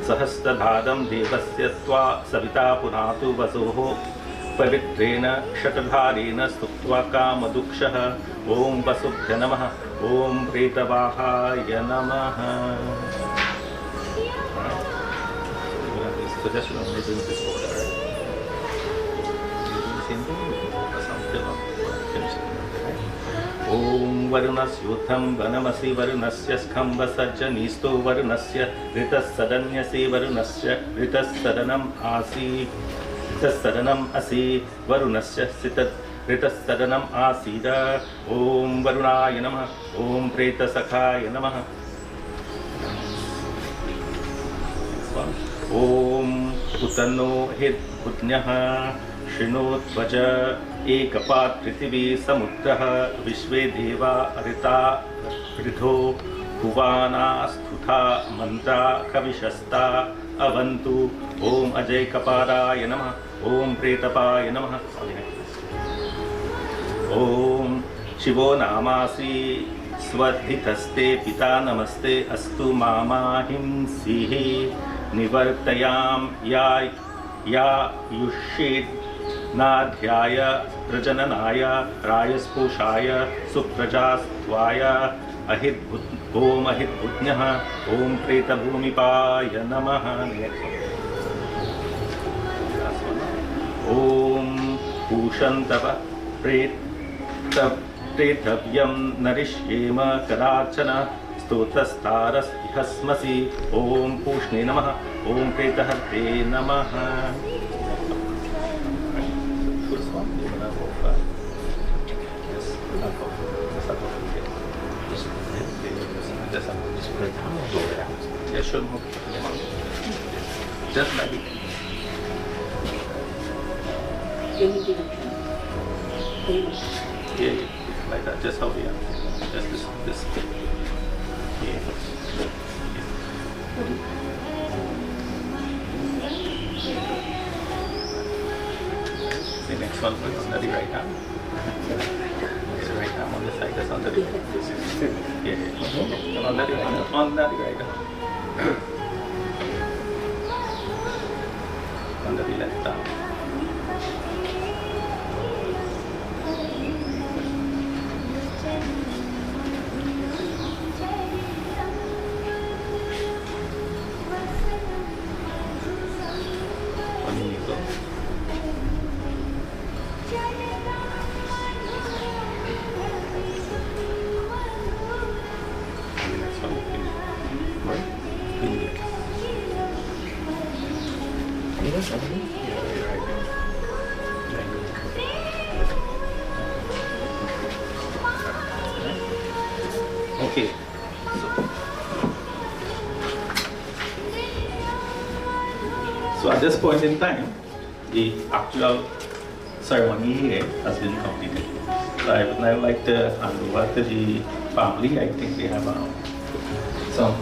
सहस्रभारं देवस्य त्वा सविता पुनातु वसोः पवित्रेण शतभारेण स्तुत्वा कामदुक्षः ॐ वसुभ्य नमः ॐ प्रेतवाहाय नमः. ॐ वरुणस्यूथं वनमसि वरुणस्य स्कम्भसज्जनीस्तो वरुणस्य ऋतस्सदन्यसि वरुणस्य ऋतस्सदनम् आसि ऋतस्सदनम् असि वरुणस्य ऋतस्सदनम् आसीद. ॐ वरुणाय नमः ॐ प्रेतसखाय नमः. ॐ उतनो हिर्बुध्न्यः शृणोध्वज एकपात् पृथिवी समुद्रः विश्वे देवा ऋता ऋधो भुवानास्तुथा मन्त्रा कविशस्ता अवन्तु. ॐ अजयकपालाय नमः ॐ प्रेतपाय नमः. ॐ शिवो नामासि स्वधितस्ते पिता नमस्ते अस्तु मामाहिंसिः निवर्तयां या युष्येत् नाध्याय प्रजननाय रायस्पोषाय सुप्रजास्त्वाय ॐ अहिर्बुध्न्यः ॐ प्रेतभूमिपाय नमः. ॐ पूषन्तव प्रेतव्यं नरिष्येम कदाचन स्तोत्रस्तारस्मसि. ॐ पूष्णे नमः ॐ प्रेतहर्ते नमः. Just like it. Yeah. like that, just how we are. Just this. Here. The next one is under the right arm. The right arm on the side, that's under the right. Yeah. And under the right arm. Under the right arm. Under the left arm. Okay. So at this point in time, the actual ceremony here has been completed. So I would now like to hand over to the family. I think they have some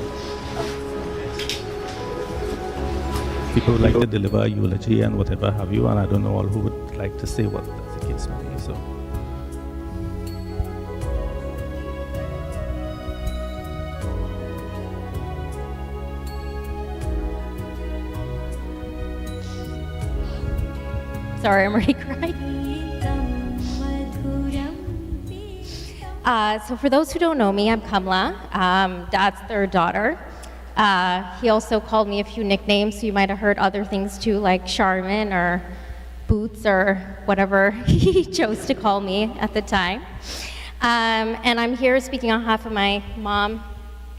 people would like to deliver a eulogy and whatever have you, and I don't know all who would like to say what the case may be. So. Sorry, I'm already crying. So for those who don't know me, I'm Kamla, Dad's third daughter. He also called me a few nicknames, so you might have heard other things too, like Charmin or Boots or whatever he chose to call me at the time. And I'm here speaking on behalf of my mom,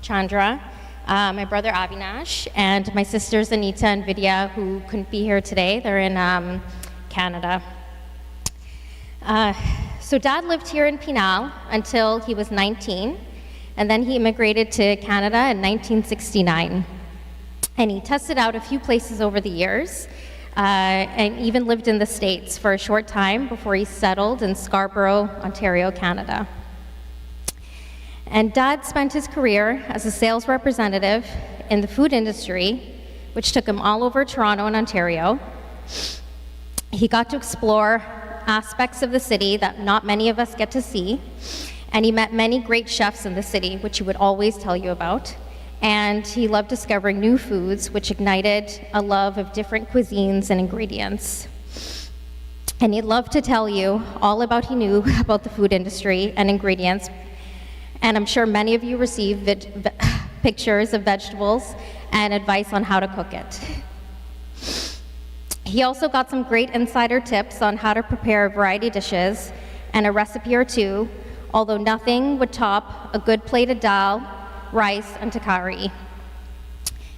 Chandra, my brother Avinash, and my sisters Anita and Vidya, who couldn't be here today. They're in Canada. So Dad lived here in Penal until he was 19, and then he immigrated to Canada in 1969. And he tested out a few places over the years, and even lived in the States for a short time before he settled in Scarborough, Ontario, Canada. And Dad spent his career as a sales representative in the food industry, which took him all over Toronto and Ontario. He got to explore aspects of the city that not many of us get to see, and he met many great chefs in the city, which he would always tell you about. And he loved discovering new foods, which ignited a love of different cuisines and ingredients. And he'd love to tell you all about he knew about the food industry and ingredients. And I'm sure many of you receive pictures of vegetables and advice on how to cook it. He also got some great insider tips on how to prepare a variety of dishes and a recipe or two, although nothing would top a good plate of dal, rice, and takari.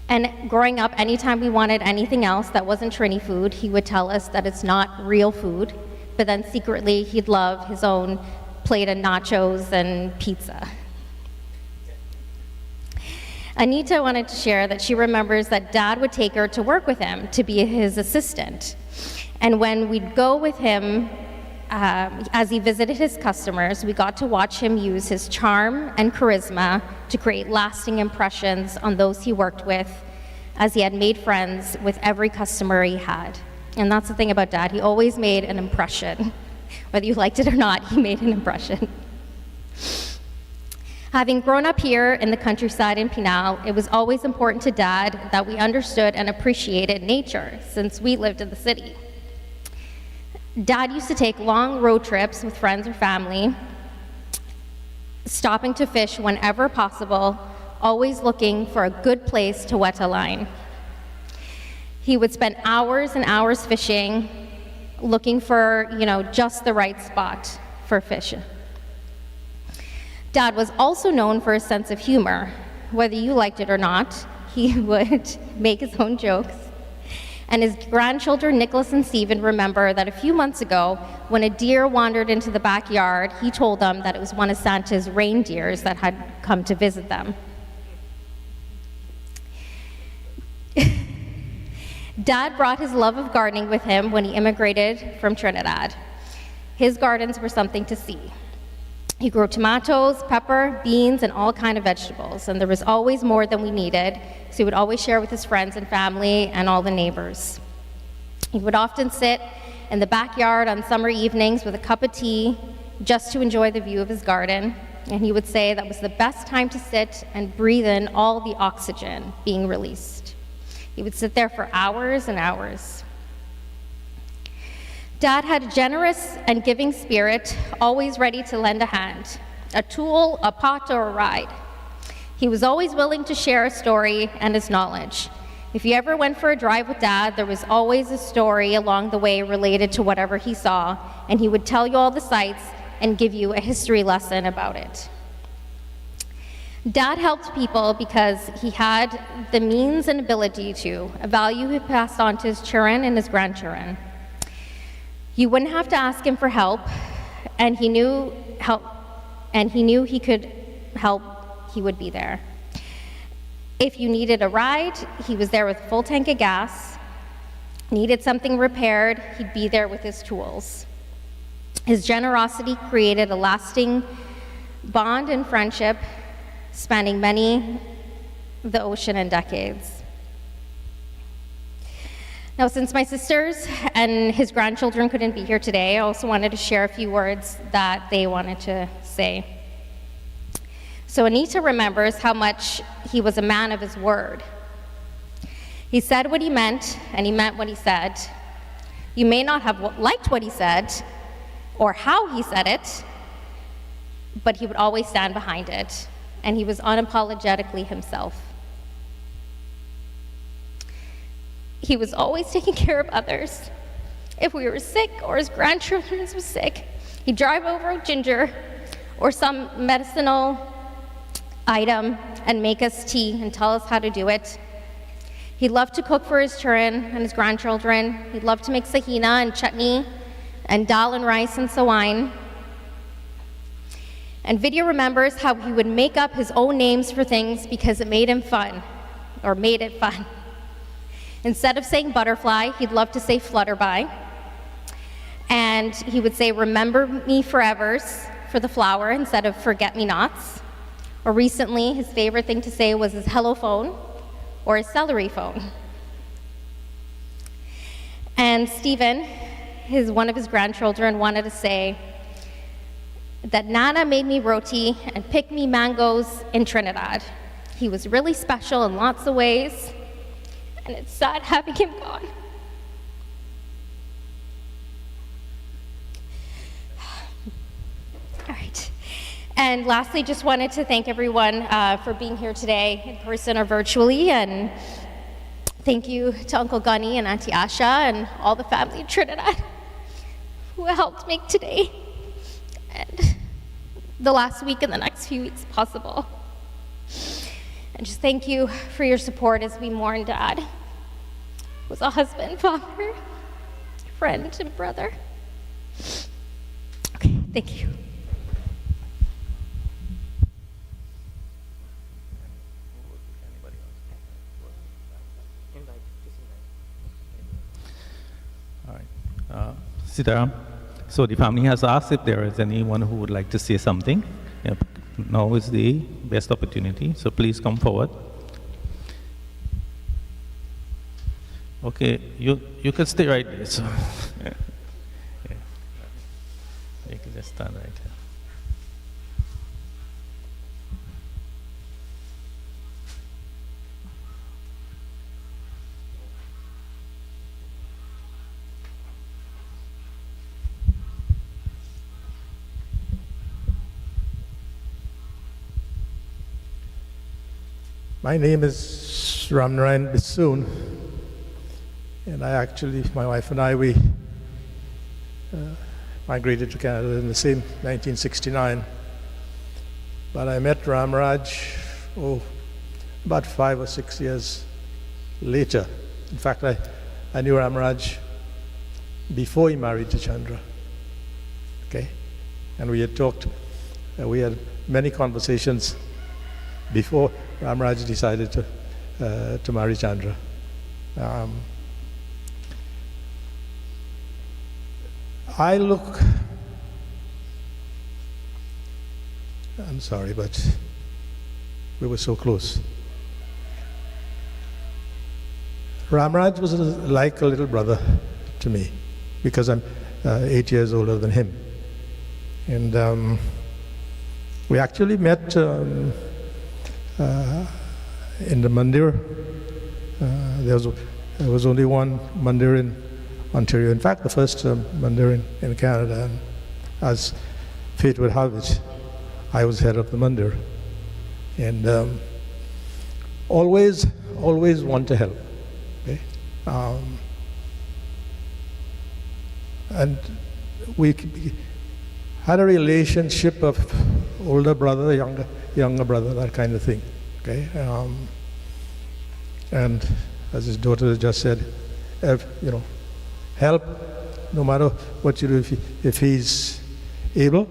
And growing up, anytime we wanted anything else that wasn't Trini food, he would tell us that it's not real food, but then secretly he'd love his own plate of nachos and pizza. Anita wanted to share that she remembers that Dad would take her to work with him to be his assistant. And when we'd go with him, as he visited his customers, we got to watch him use his charm and charisma to create lasting impressions on those he worked with, as he had made friends with every customer he had. And that's the thing about Dad, he always made an impression. Whether you liked it or not, he made an impression. Having grown up here in the countryside in Penal, it was always important to Dad that we understood and appreciated nature, since we lived in the city. Dad used to take long road trips with friends or family, stopping to fish whenever possible, always looking for a good place to wet a line. He would spend hours and hours fishing, looking for, just the right spot for fishing. Dad was also known for his sense of humor. Whether you liked it or not, he would make his own jokes. And his grandchildren, Nicholas and Stephen, remember that a few months ago, when a deer wandered into the backyard, he told them that it was one of Santa's reindeers that had come to visit them. Dad brought his love of gardening with him when he immigrated from Trinidad. His gardens were something to see. He grew tomatoes, pepper, beans, and all kinds of vegetables, and there was always more than we needed, so he would always share with his friends and family and all the neighbors. He would often sit in the backyard on summer evenings with a cup of tea just to enjoy the view of his garden, and he would say that was the best time to sit and breathe in all the oxygen being released. He would sit there for hours and hours. Dad had a generous and giving spirit, always ready to lend a hand, a tool, a pot, or a ride. He was always willing to share a story and his knowledge. If you ever went for a drive with Dad, there was always a story along the way related to whatever he saw, and he would tell you all the sights and give you a history lesson about it. Dad helped people because he had the means and ability to, a value he passed on to his children and his grandchildren. You wouldn't have to ask him for help, and he knew he could help, he would be there. If you needed a ride, he was there with a full tank of gas. Needed something repaired, he'd be there with his tools. His generosity created a lasting bond and friendship spanning the ocean and decades. Now, since my sisters and his grandchildren couldn't be here today, I also wanted to share a few words that they wanted to say. So Anita remembers how much he was a man of his word. He said what he meant, and he meant what he said. You may not have liked what he said or how he said it, but he would always stand behind it, and he was unapologetically himself. He was always taking care of others. If we were sick or his grandchildren was sick, he'd drive over ginger or some medicinal item and make us tea and tell us how to do it. He loved to cook for his children and his grandchildren. He loved to make sahina and chutney and dal and rice and sawain. And Vidya remembers how he would make up his own names for things because it made him fun, or made it fun. Instead of saying butterfly, he'd love to say flutterby. And he would say, remember me forevers for the flower instead of forget-me-nots. Or recently, his favorite thing to say was his hello phone or his celery phone. And Stephen, one of his grandchildren, wanted to say that Nana made me roti and picked me mangoes in Trinidad. He was really special in lots of ways, and it's sad having him gone. All right. And lastly, just wanted to thank everyone for being here today in person or virtually, and thank you to Uncle Gunny and Auntie Asha and all the family in Trinidad who helped make today and the last week and the next few weeks possible. And just thank you for your support as we mourn Dad. He was a husband, father, friend, and brother. Okay, thank you. All right. Sitaram, so the family has asked if there is anyone who would like to say something. Yep. Now is the best opportunity, so please come forward. Okay, you can stay right there. So. Yeah. You can just stand right here. My name is Ramraj Sudama, and my wife and I, we migrated to Canada in the same 1969. But I met Ramraj, about 5 or 6 years later. In fact, I knew Ramraj before he married to Chandra. Okay? And we had talked, we had many conversations before Ramraj decided to marry Chandra. I'm sorry, but we were so close. Ramraj was like a little brother to me because I'm 8 years older than him. And we actually met in the mandir. There was only one mandir in Ontario. In fact, the first mandir in Canada. And as fate would have it, I was head of the mandir. And always want to help. Okay? And we had a relationship of older brother, younger brother, that kind of thing. Okay, and as his daughter just said, help no matter what you do. If he's able,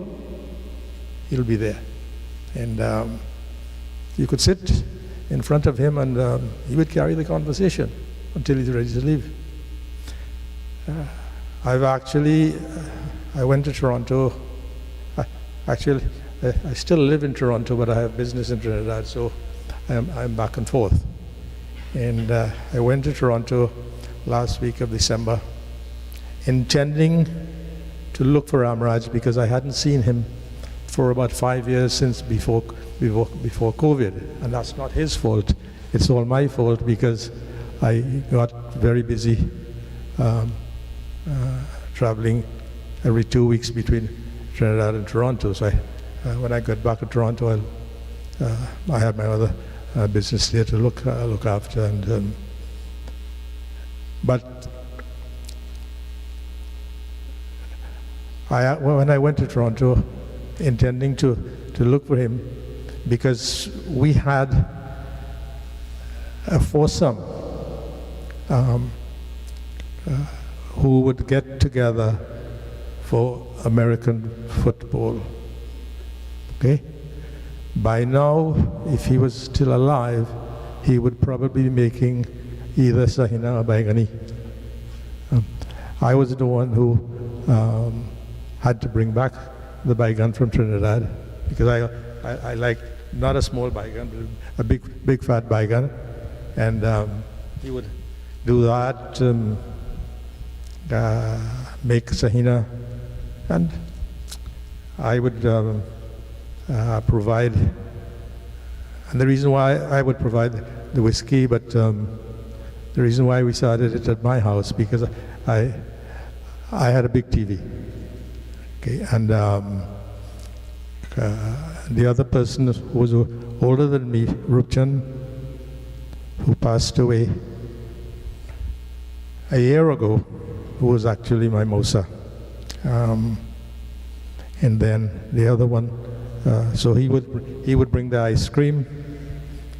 he'll be there. And you could sit in front of him, and he would carry the conversation until he's ready to leave. I went to Toronto. I still live in Toronto, but I have business in Trinidad, so I'm back and forth. And I went to Toronto last week of December, intending to look for Ramraj because I hadn't seen him for about 5 years since before COVID, and that's not his fault. It's all my fault because I got very busy traveling every 2 weeks between Trinidad and Toronto. So when I got back to Toronto, I had my other business there to look after. And but when I went to Toronto, intending to look for him, because we had a foursome who would get together for American football. Okay? By now, if he was still alive, he would probably be making either Sahina or Baigani. I was the one who had to bring back the Baigan from Trinidad because I like not a small Baigan, but a big fat Baigan. And he would do that, make Sahina, and I would provide, and the reason why I would provide the whiskey, but the reason why we started it at my house, because I had a big TV, okay, and the other person who was older than me, Rupchan, who passed away a year ago, who was actually my Mosa. And then the other one, so he would bring the ice cream,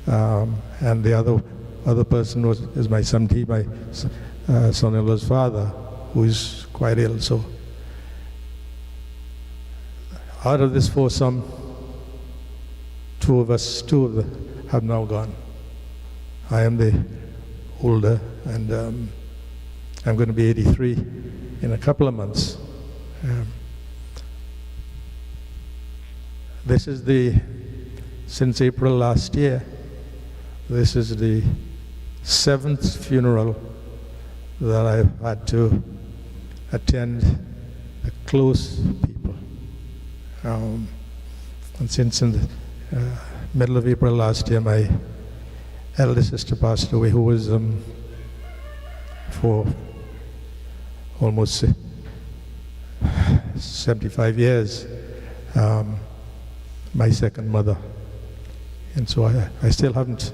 and the other person is my Samti, my son-in-law's father, who is quite ill. So out of this foursome, two of them have now gone. I am the older, and I'm going to be 83 in a couple of months. This is since April last year, this is the 7th funeral that I've had to attend, the close people. And since in the middle of April last year, my eldest sister passed away, who was for almost 75 years, my second mother. And so I still haven't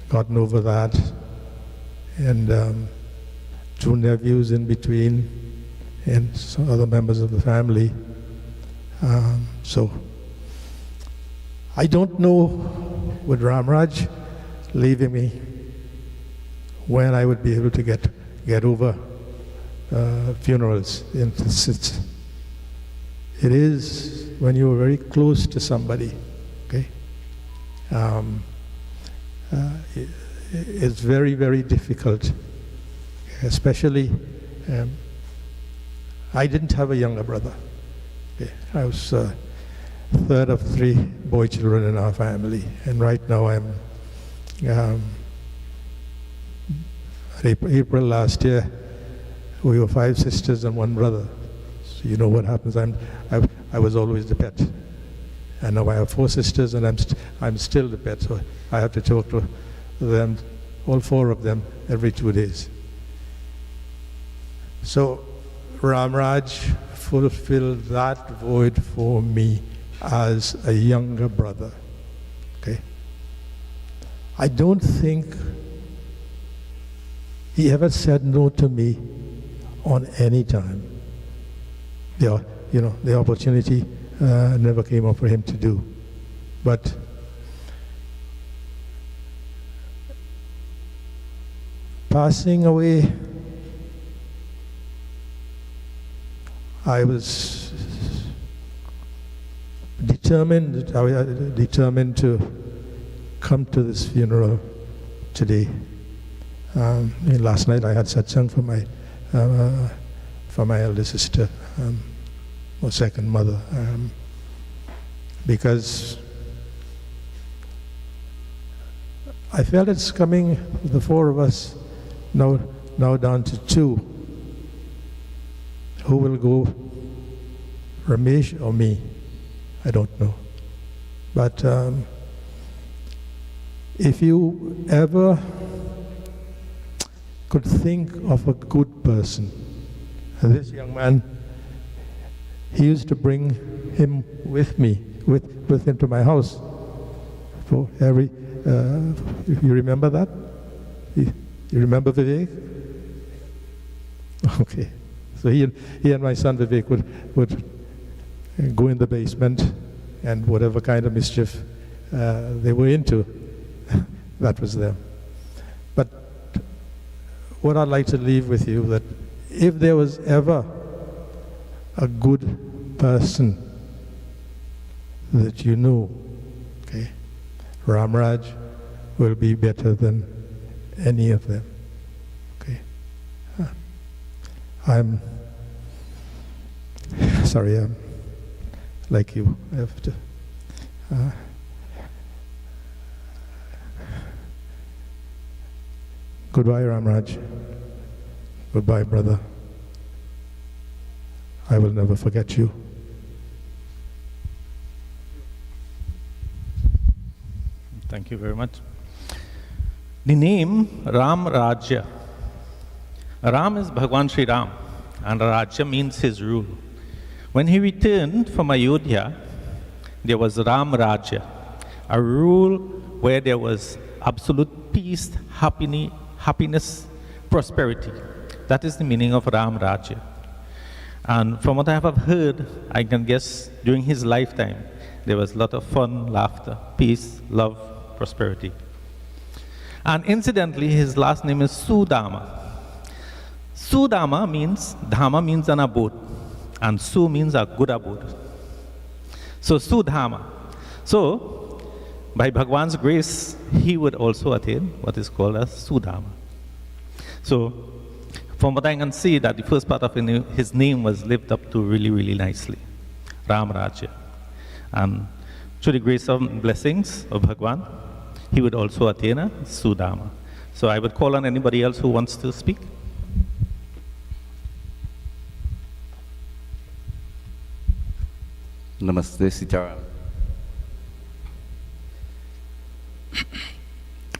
gotten over that. And 2 nephews in between, and some other members of the family. So I don't know, with Ramraj leaving me, when I would be able to get over funerals. It is when you're very close to somebody, okay? It's very, very difficult, especially, I didn't have a younger brother. Okay? third of 3 boy children in our family. And right now April last year, we were 5 sisters and 1 brother. So you know what happens. I was always the pet. And now I have 4 sisters, and I'm still the pet. So I have to talk to them, all 4 of them, every 2 days. So Ramraj fulfilled that void for me as a younger brother. Okay? I don't think he ever said no to me on any time. The opportunity never came up for him to do. But passing away, I was determined to come to this funeral today. Last night I had satsang for my elder sister, or second mother, because I felt it's coming, the 4 of us, now down to 2. Who will go, Ramesh or me? I don't know. But if you ever could think of a good person, and this young man, he used to bring him with me, with him to my house for every, you remember that? You remember Vivek? Okay. So he and my son Vivek would go in the basement, and whatever kind of mischief they were into, that was them. But what I'd like to leave with you, that if there was ever a good person that you knew, okay, Ramraj will be better than any of them. Okay. I'm sorry, I'm like you. I have to. Goodbye, Ramraj. Goodbye, brother. I will never forget you. Thank you very much. The name Ramraj. Ram is Bhagwan Sri Ram, and Rajya means his rule. When he returned from Ayodhya, there was Ram Rajya, a rule where there was absolute peace, happiness, prosperity. That is the meaning of Ram Rajya. And from what I have heard, I can guess during his lifetime, there was a lot of fun, laughter, peace, love, prosperity. And incidentally, his last name is Sudama. Sudama means, Dhamma means an abode, and Su means a good abode. So Sudama. So, by Bhagwan's grace, he would also attain what is called as Sudama. So, from what I can see, that the first part of his name was lived up to really, really nicely. Ramrajya. And through the grace and blessings of Bhagwan, he would also attain a Sudama. So I would call on anybody else who wants to speak. Namaste, Sitaram.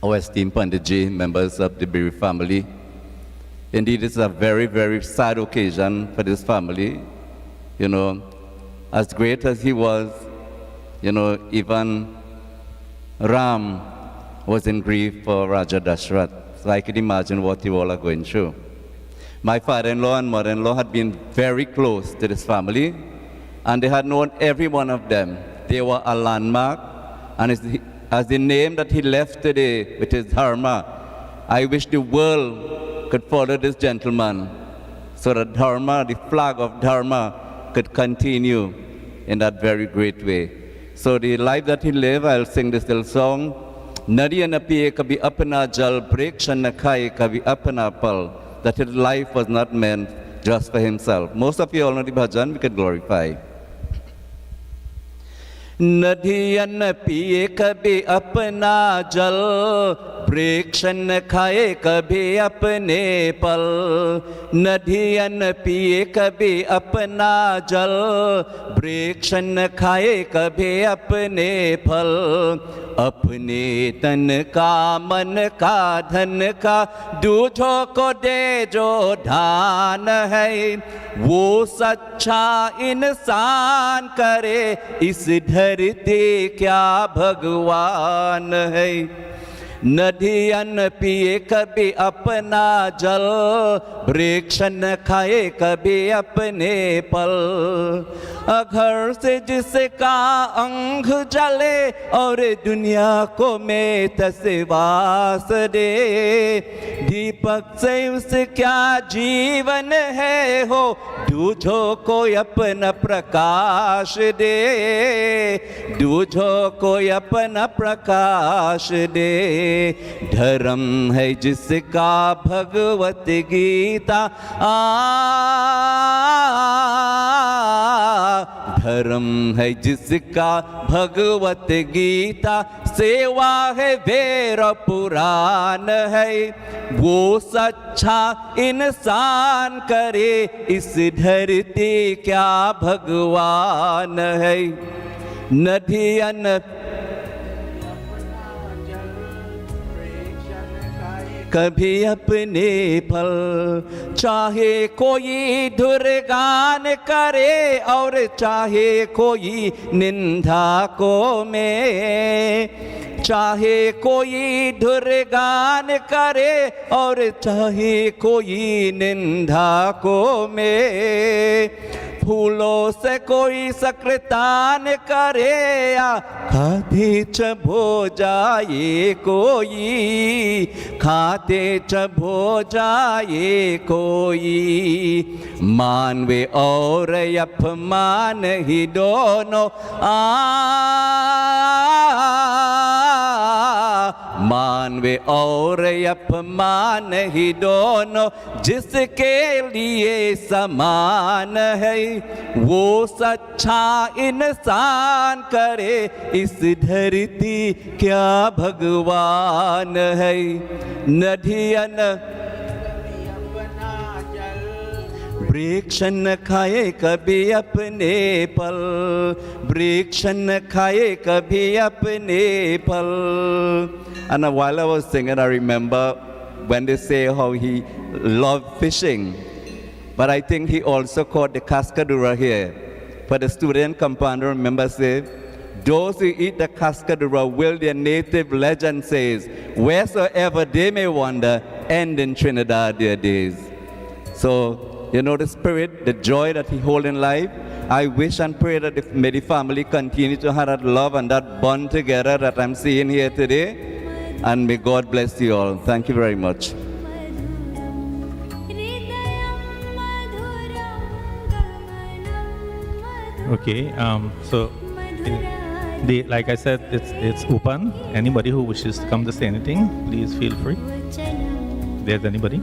Our esteemed Panditji, members of the Biri family, indeed it's a very, very sad occasion for this family. You know, as great as he was, you know, even Ram was in grief for Raja Dashrath. So I can imagine what you all are going through. My father-in-law and mother-in-law had been very close to this family, and they had known every one of them. They were a landmark, and as the name that he left today, which is Dharma, I wish the world could follow this gentleman so that Dharma, the flag of Dharma, could continue in that very great way. So the life that he lived, I'll sing this little song. Nadiya na piye kabhi apna jal, preksha na khaye kabhi apna pal. That his life was not meant just for himself. Most of you all know the bhajan, we could glorify. नदियाँ न पिए कभी अपना जल, वृक्ष न खाए कभी अपने पल। नदियाँ न पिए कभी अपना जल, वृक्ष न खाए कभी अपने फल। अपने तन का मन का धन का दूसरों को दे जो दान है, वो सच्चा इंसान करे इस धरती क्या भगवान है। नदियाँ न पिए कभी अपना जल, वृक्ष न खाए कभी अपने पल। घर से जिसका अंग जले और दुनिया को में तस्वास दे, दीपक से उसे क्या जीवन है हो, दूजों को अपना प्रकाश दे, दूजों को अपना प्रकाश दे। धर्म है जिसका भगवत गीता धर्म है जिसका भगवत गीता, सेवा है वेद पुराण है, वो सच्चा इंसान करे इस धरती क्या भगवान है। नदियाँ न कभी अपने फल, चाहे कोई दुर्गान करे और चाहे कोई निंदा को में, चाहे कोई दुर्गान करे और चाहे कोई निंदा को में। फूलों से कोई सकृतान करे या खाते चबो जाए कोई, खाते चबो जाए कोई। मानवे और अपमान ही दोनों मानवे और अपमान ही दोनों जिसके लिए समान है, वो सच्चा इंसान करे इस धरती क्या भगवान है। नदियाँ न वृक्ष न खाए कभी अपने फल, वृक्ष न खाए कभी अपने फल। And while I was singing, I remember when they say how he loved fishing, but I think he also caught the cascadura here. For the student compounder, remember say, those who eat the cascadura will, their native legend says, wheresoever they may wander, end in Trinidad their days. So, you know the spirit, the joy that he holds in life. I wish and pray that may the family continue to have that love and that bond together that I'm seeing here today. And may God bless you all. Thank you very much. Okay, so like I said, it's open. Anybody who wishes to come to say anything, please feel free. There's anybody?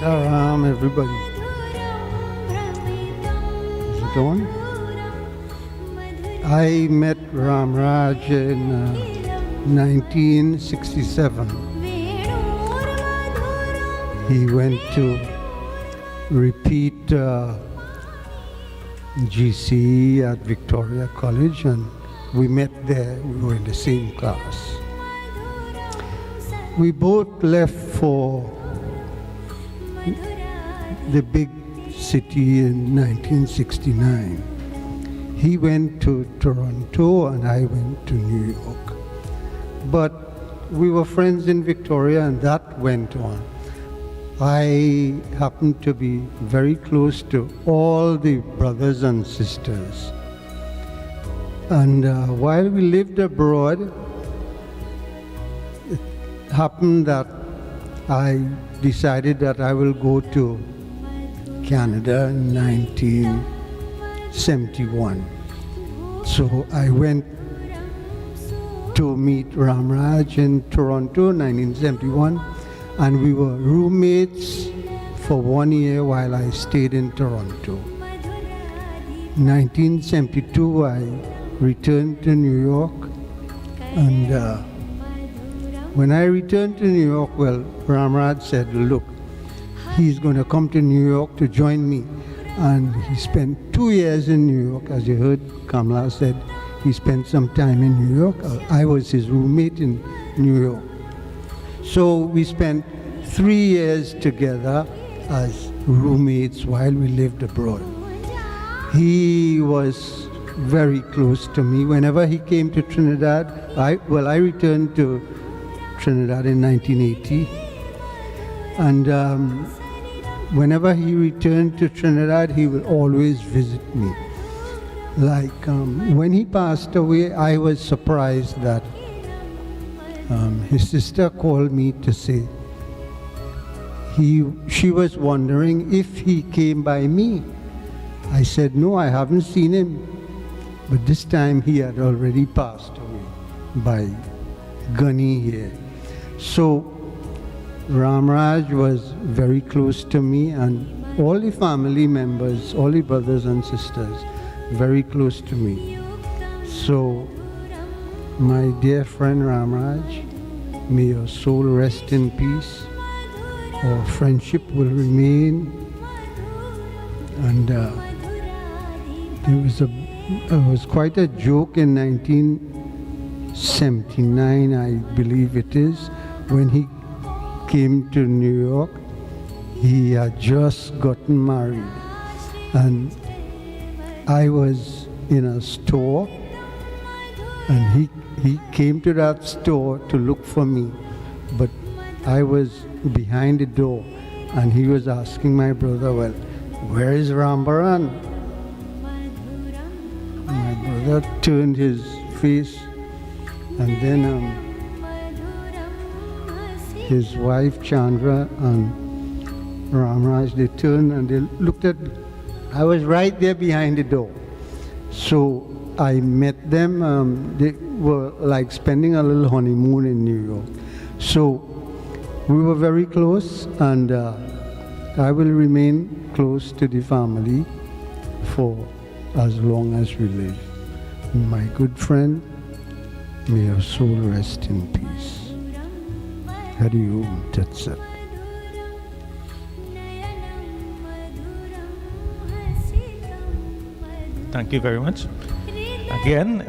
Saram, everybody. Is it on? I met Ramraj in 1967. He went to repeat GCE at Victoria College, and we met there. We were in the same class. We both left for the big city in 1969. He went to Toronto and I went to New York. But we were friends in Victoria and that went on. I happened to be very close to all the brothers and sisters. And while we lived abroad, it happened that I decided that I will go to Canada in 1971. So I went to meet Ramraj in Toronto in 1971. and we were roommates for 1 year while I stayed in Toronto. 1972, I returned to New York, and when I returned to New York, well, Ramraj said, look, he's going to come to New York to join me. And he spent 2 years in New York. As you heard, Kamala said he spent some time in New York. I was his roommate in New York. So we spent 3 years together as roommates while we lived abroad. He was very close to me. Whenever he came to Trinidad, I returned to Trinidad in 1980. And whenever he returned to Trinidad, he would always visit me. Like when he passed away, I was surprised that his sister called me to say she was wondering if he came by me. I said, no, I haven't seen him. But this time he had already passed away by Gunny here. So Ramraj was very close to me, and all the family members, all the brothers and sisters, very close to me. So, my dear friend Ramraj, may your soul rest in peace. Our friendship will remain. And there was quite a joke in 1979, I believe it is, when he came to New York. He had just gotten married, and I was in a store, and he came to that store to look for me, but I was behind the door, and he was asking my brother, well, where is Rambaran? My brother turned his face, and then his wife Chandra and Ramraj, they turned and they looked at me. I was right there behind the door. So I met them. They were like spending a little honeymoon in New York. So we were very close, and I will remain close to the family for as long as we live. My good friend, may your soul rest in peace. Hari Om Tat Sat. Thank you very much. Again,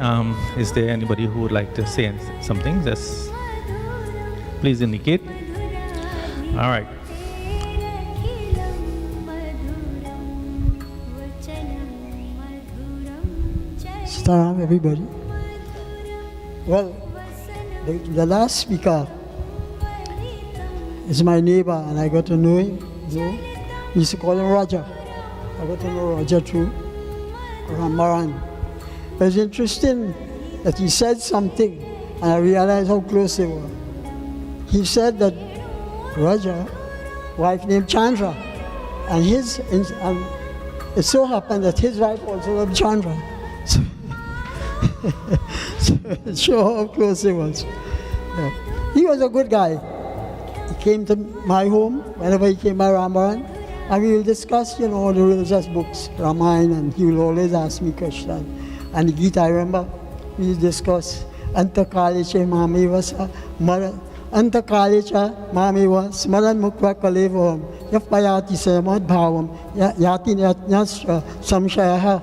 is there anybody who would like to say something? Just please indicate. All right. Salam, everybody. Well, the last speaker is my neighbor, and I got to know him. We used to call him Roger. I got to know Roger through Ramaran. It was interesting that he said something, and I realized how close they were. He said that Roger, wife named Chandra, and it so happened that his wife also loved Chandra. So it shows how close he was. Yeah. He was a good guy. He came to my home whenever he came by Ramaran, and we will discuss, the religious books, Ramayana, and he will always ask me questions. And the Gita, I remember, we discussed Antakalicha Mami was Antakalicha Mami was Smaran Mukwa Kalevam, Yapayati Samad Bhavam, Yatin Yatnyastra Samshayaha.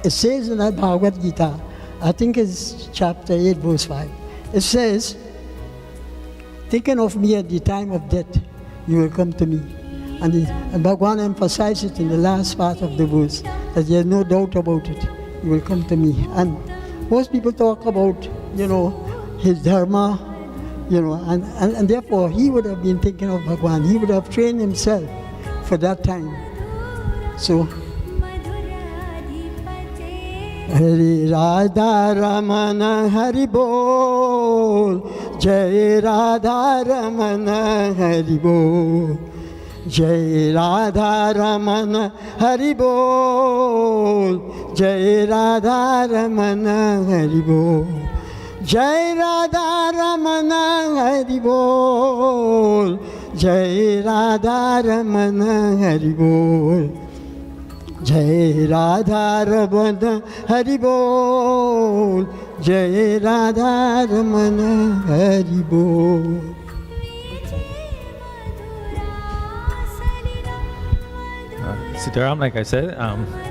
It says in that Bhagavad Gita, I think it's chapter 8, verse 5. It says, thinking of me at the time of death, you will come to me. And Bhagavan emphasized it in the last part of the verse, that there's no doubt about it. You will come to me. And most people talk about, his dharma, and therefore he would have been thinking of Bhagavan. He would have trained himself for that time. So, Hari Radha Ramana Hari Bol, Jai Radha Ramana Hari Bol, Jai Radha Ramana Hari Bol, Jai Radha Ramana Hari Bol, जय राधा रमन हरि बोल, जय राधा रमन हरि बोल, जय राधा रमन हरि बोल, जय राधा रमन हरि बोल. Sitaram, like I said,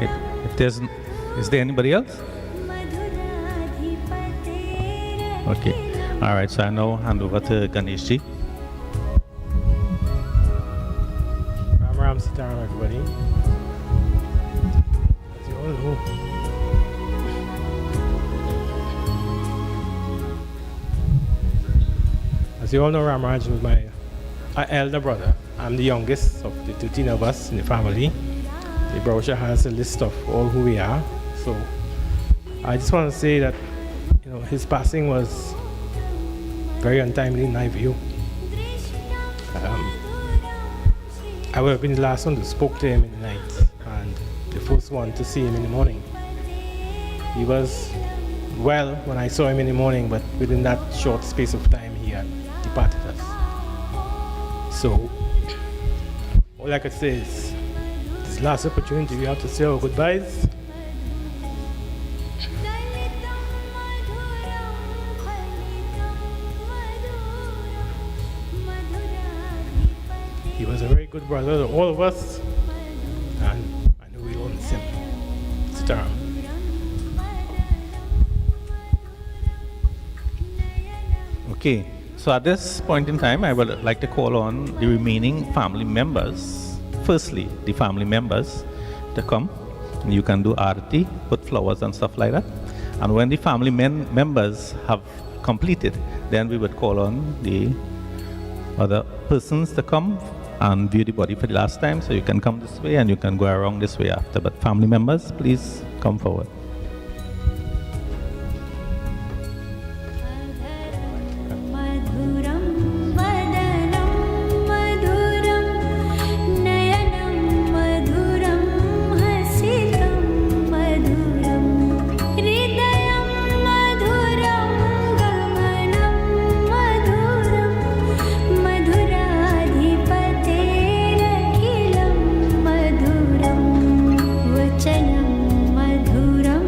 if there's, is there anybody else? Okay, all right, so I now hand over to Ganesh ji. Ram Sitaram, everybody. As you all know, Ramraj was my elder brother. I'm the youngest of the 13 of us in the family. The brochure has a list of all who we are. So I just want to say that, you know, his passing was very untimely in my view. I would have been the last one who spoke to him in the night and the first one to see him in the morning. He was well when I saw him in the morning, but within that short space of time he had departed us. So all I could say is, this last opportunity we have to say our goodbyes. He was a very good brother to all of us, and I know we'll all miss him. Sitaram. Okay, so at this point in time, I would like to call on the remaining family members. Firstly, the family members to come. You can do arati, put flowers and stuff like that. And when the family members have completed, then we would call on the other persons to come and view the body for the last time. So you can come this way and you can go around this way after. But family members, please come forward. वचनं मधुरं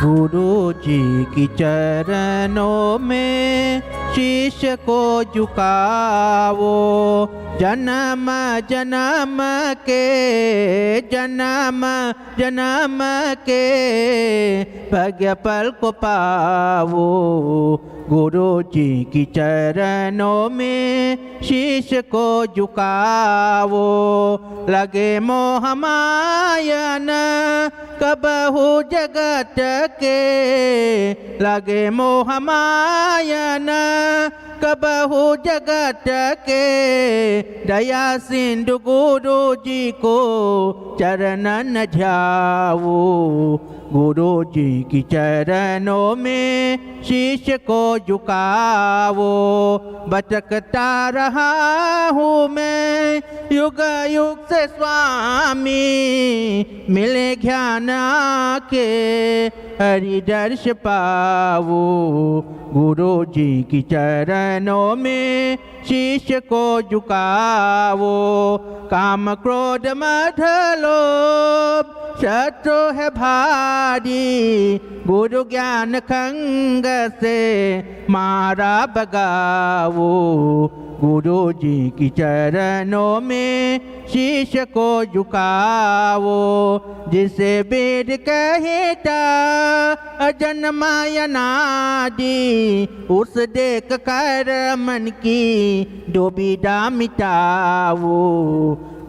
गुरु जी की चरणों में शीश को झुकावो जन्म जन्म के जन्म जन्म के भाग्य फल को पावो गुरु जी की चरणों में शीश को झुकावो लगे मोह मायन कबहु जगत के लगे मोह मायन कबहु जगत के दया सिंधु गुरु जी को चरणन ध्यावो गुरु जी की चरणों में शीश को झुकावो भटकता रहा हूँ मैं युग युग से स्वामी मिले ज्ञान के हरि दर्श पावो गुरु जी की चरणों में शीश को झुकावो काम क्रोध मद लोभ शत्रु है भारी गुरु ज्ञान खंग से मारा भगावो गुरु जी की चरणों में शीश को झुकावो जिसे वेद कहता अजन्मायनादि उस देख कर मन की दुविधा मिटावो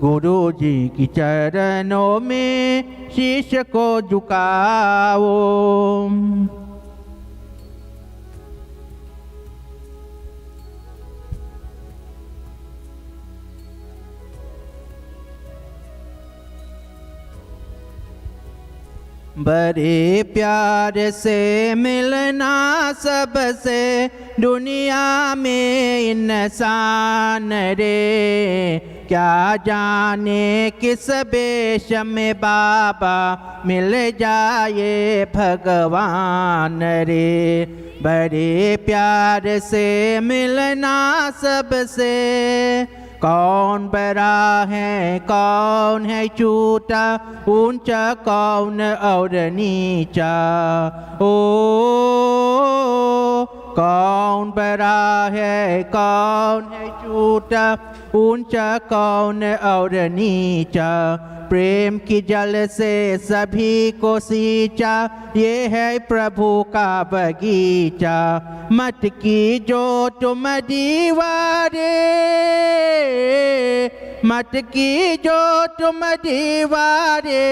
गुरु जी की चरणों में शीश को झुकावो बड़े प्यार से मिलना सबसे दुनिया में इंसान रे क्या जाने किस बेश में बाबा मिल जाए भगवान रे बड़े प्यार से मिलना सबसे कौन बड़ा है कौन है छोटा ऊंचा कौन और नीचा ओ कौन बड़ा है कौन है छोटा ऊंचा कौन और नीचा प्रेम की जल से सभी को सींचा ये है प्रभु का बगीचा मत की जो तुम दीवारे मत की जो तुम दीवारे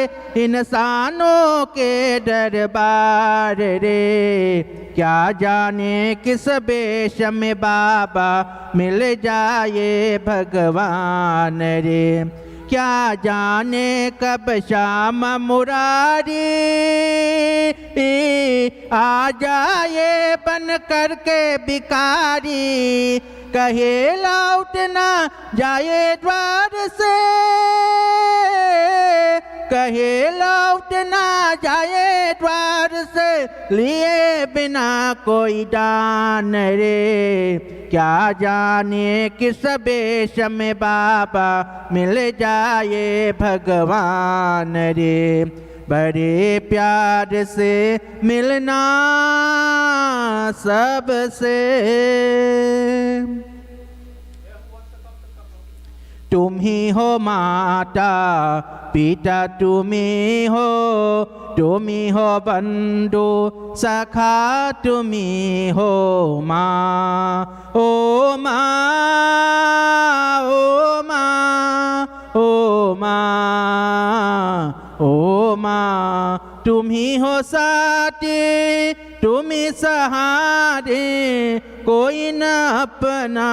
इंसानों के दरबार रे क्या जाने किस बेश में बाबा मिल जाए भगवान रे क्या जाने कब श्याम मुरारी आ जाए बन करके भिखारी कहे लौट ना जाए द्वार से कहे लौट ना जाए द्वार से लिए बिना कोई दान रे क्या जाने किस बेश में बाबा मिल जाए भगवान रे बड़े प्यार से मिलना सबसे तुम ही हो माता पिता तुम ही हो बंधु सखा तुम ही हो माँ ओ माँ ओ माँ ओ माँ ओ माँ तुम ही हो साथी तुम ही सहारे कोई न अपना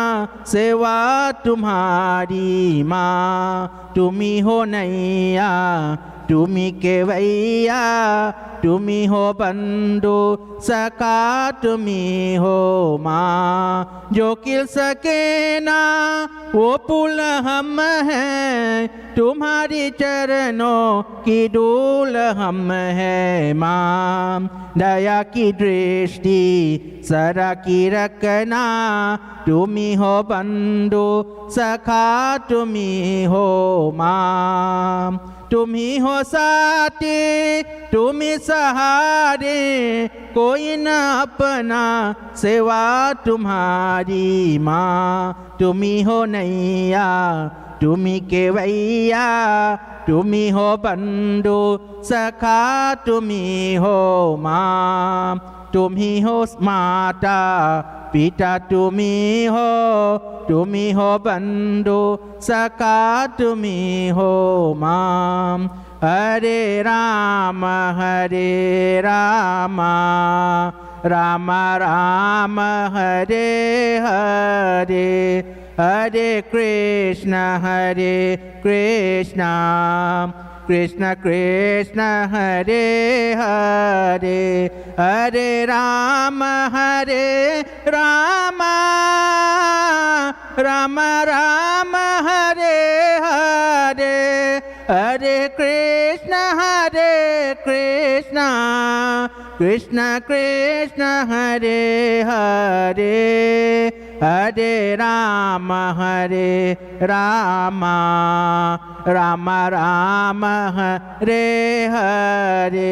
सेवा तुम्हारी माँ तुम ही हो नैया तुम ही केवैया तुम ही हो बंधु सखा तुम ही हो माँ जो किल सके ना वो पुल हम हैं तुम्हारी चरणों की धूल हम हैं माँ दया की दृष्टि सरा की रखना तुम ही हो बंधु सखा तुम ही हो माँ तुम ही हो साथी तुम ही सहारे कोई न अपना सेवा तुम्हारी माँ तुम्ही हो नैया तुम्ही केवैया तुम्ही हो बंधु सखा तुम्ही हो माँ तुम्ही हो माता पिता तुम्ही हो बंधु सखा तुम्ही हो माँ हरे राम राम राम हरे हरे हरे कृष्ण कृष्ण कृष्ण हरे हरे हरे राम राम राम हरे हरे हरे कृष्ण कृष्ण कृष्ण हरे हरे हरे राम राम राम हरे हरे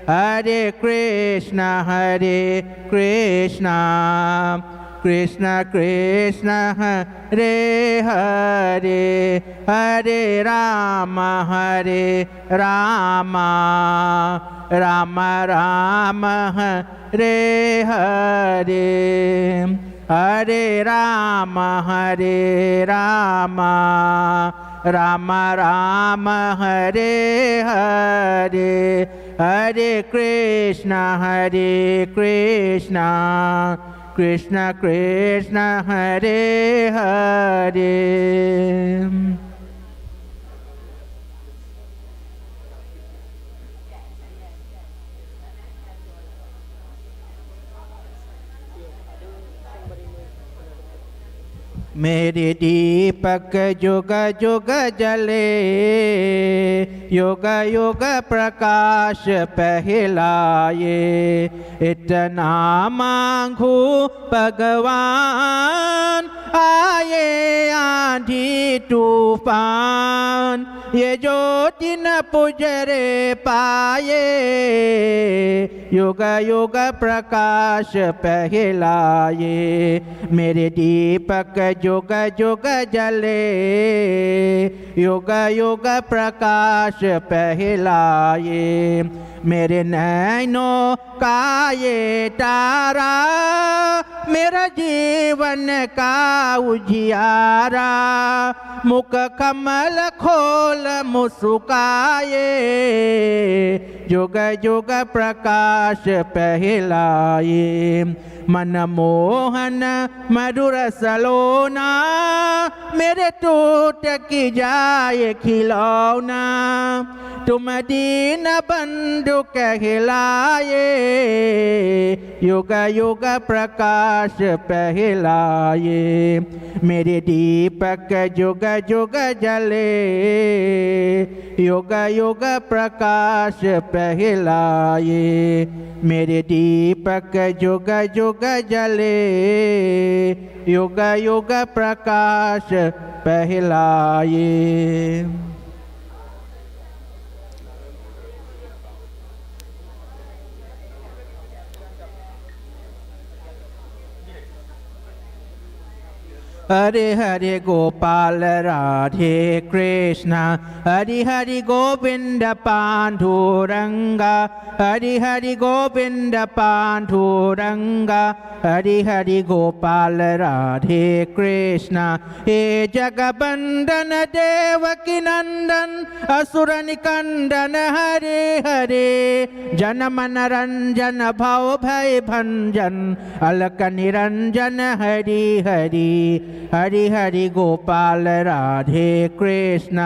हरे कृष्ण कृष्ण कृष्ण हरे हरे हरे राम राम हरे हरे हरे राम राम हरे हरे हरे कृष्ण कृष्ण कृष्ण हरे हरे मेरे दीपक जुग जुग जले युग युग प्रकाश पहलाए इतना मांगू भगवान आए आंधी तूफान ये ज्योति न पुजरे पाए युग युग प्रकाश पहलाए मेरे दीपक जुग जुग जले युग युग प्रकाश पहलाए मेरे नैनों का ये तारा मेरा जीवन का उजियारा मुख कमल खोल मुस्काए जुग जुग प्रकाश पहलाए मन मोहन मधुर सलोना मेरे टूट की जाए खिलौना तुम दीन बंधु कहलाए युग युग प्रकाश पहलाए मेरे दीपक जुग जुग जले युग युग प्रकाश पहलाए मेरे दीपक जुग जुग जले युग युग प्रकाश पहलाए हरे हरे गोपाल राधे कृष्ण हरि हरि गोविंद पांडुरंगा हरि हरि गोविंद पांडुरंगा हरि हरि गोपाल राधे कृष्ण हे जगबंदन देवकी नंदन असुर निकंदन हरे हरे जन मन रंजन भव भय भंजन अलक निरंजन हरि हरि हरि हरि गोपाल राधे कृष्ण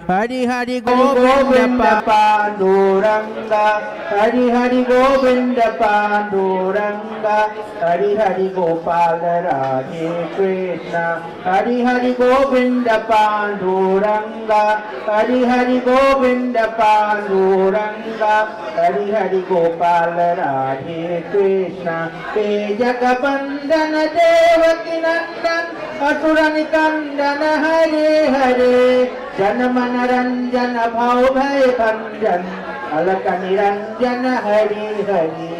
हरि हरि गोविंद पांडुरंगा हरि हरि गोविंद पांडुरंगा हरि हरि गोपाल राधे कृष्ण हरि हरि गोविंद पांडुरंगा हरि हरि गोविंद पांडुरंगा हरि हरि गोपाल राधे कृष्ण हे जगबंदन देवकी नंदन असुर निकंदन हरे हरे जन मन रंजन भव भय भंजन Alka Niranjan Hari Hari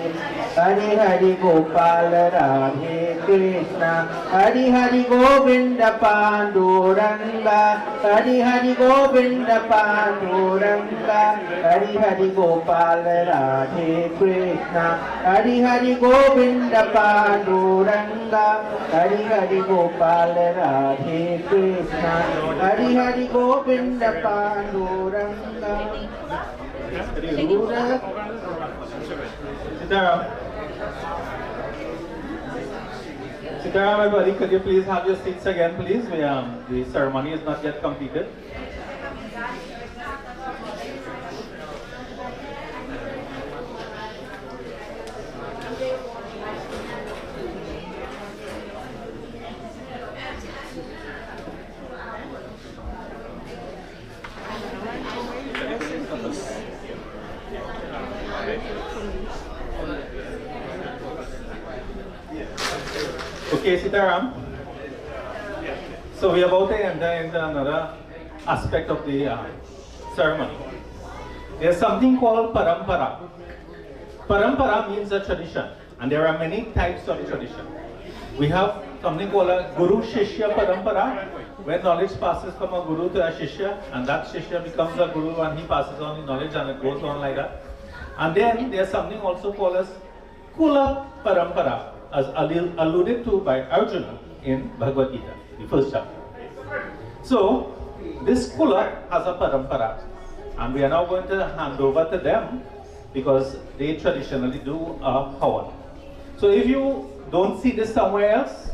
Hari Hari Gopal Radhe Krishna Hari Hari Govind Panduranga Hari Hari Govind Panduranga Hari Hari Gopal Radhe Krishna Hari Hari Govind Panduranga Hari Hari Gopal Radhe Krishna Hari Hari Govind Panduranga Sitaram, everybody, could you please have your seats again, please? The ceremony is not yet completed. Okay, Sitaram. So we are about to enter into another aspect of the ceremony. There's something called parampara. Parampara means a tradition, and there are many types of tradition. We have something called a Guru Shishya Parampara, where knowledge passes from a Guru to a Shishya, and that Shishya becomes a Guru and he passes on the knowledge, and it goes on like that. And then there's something also called as Kula Parampara, as alluded to by Arjuna in Bhagavad Gita, the first chapter. So, this Kula has a parampara, and we are now going to hand over to them because they traditionally do a Havan. So, if you don't see this somewhere else,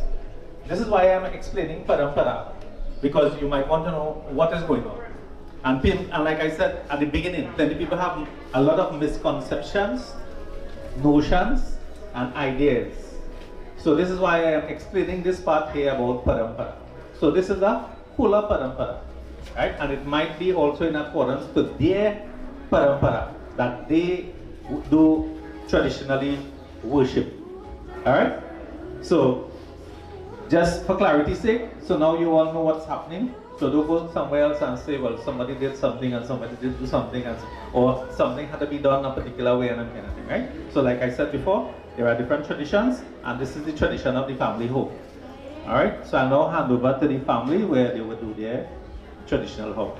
this is why I am explaining parampara, because you might want to know what is going on. And like I said at the beginning, many people have a lot of misconceptions, notions, and ideas. So this is why I am explaining this part here about parampara. So this is a Kula parampara, right? And it might be also in accordance to their parampara that they do traditionally worship. All right? So just for clarity's sake, so now you all know what's happening. So don't go somewhere else and say, well, somebody did something and somebody did do something, or something had to be done a particular way and that kind of thing, right? So like I said before, there are different traditions, and this is the tradition of the family home. All right, so I'll now hand over to the family where they will do their traditional home.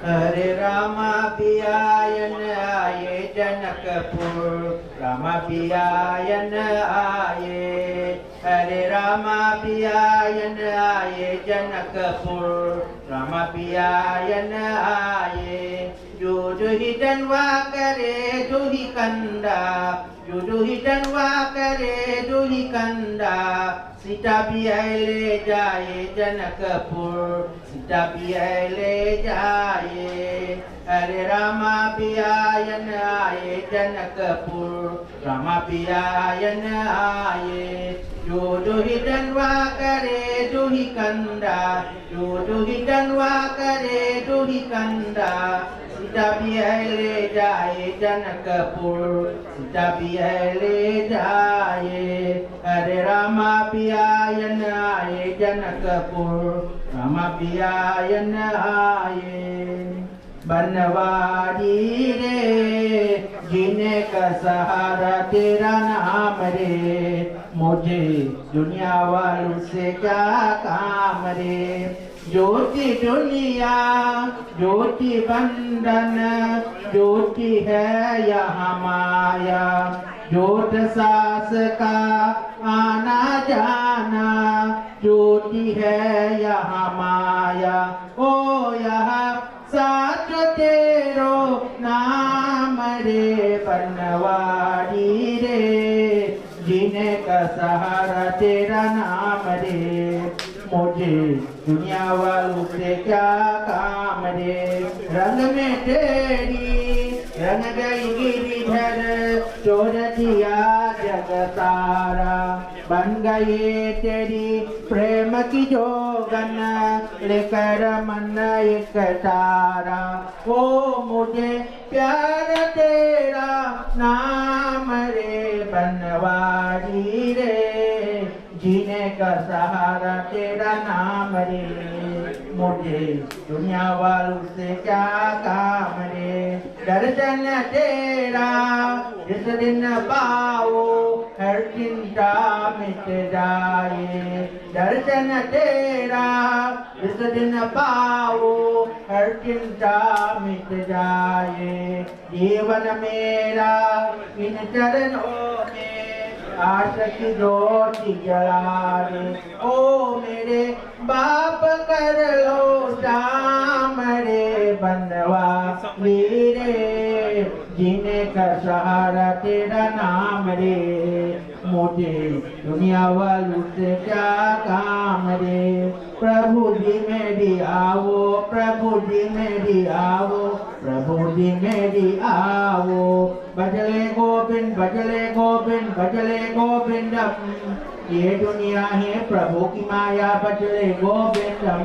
Hare Rama Piyayana Aye Janakapur Rama Piyayana Aye Hare Rama Piyayana Aye Janakapur Rama Piyayana Aye Judu hidan wa kare duhi kanda Judu hidan wa kare duhi kanda Sita piyaile jaye Janakapur Sita piyaile jaye Hare Rama Piyayana Aye Janakapur Rama Piyayana Aye Judu hidan wa kare duhi kanda Judu hidan wa kare duhi kanda Sita piyaile jaye Janakapur Sita piyaile jaye Hare Rama Piyayana Aye Janakapur Rama Piyayana Aye Banwari रे जीने का सहारा तेरा नाम रे मुझे दुनिया वालों से क्या काम रे ज्योति दुनिया ज्योति बंधन ज्योति है यहाँ माया ज्योत सास का आना जाना ज्योति है यहाँ माया ओ यहाँ साच तेरो नाम रे बनवारी रे जीने का सहारा तेरा नाम रे मुझे दुनिया वालों से क्या काम रे रंग में तेरी रंग गई गिरिधर चोर दिया जग सारा बन गई तेरी प्रेम की जोगन लेकर मन एक तारा ओ मुझे प्यार तेरा नाम रे बनवारी रे जीने का सहारा तेरा नाम रे मुझे दुनिया वालों से क्या काम रे दर्शन तेरा जिस दिन पाओ हर चिंता मिट जाए दर्शन तेरा जिस दिन पाओ हर चिंता मिट जाए जीवन मेरा इन चरणों में आश की ज्योति जला दे ओ मेरे बाप कर लो शाम रे बनवा रे जीने का सहारा तेरा नाम रे मुझे दुनिया वालों से क्या काम रे प्रभु जी मेरी आओ प्रभु जी मेरी आओ प्रभु जी मेरी आओ बजले गोविंद बजले गोविंद बजले गोविंदम ये दुनिया है प्रभु की माया बजले गोविंदम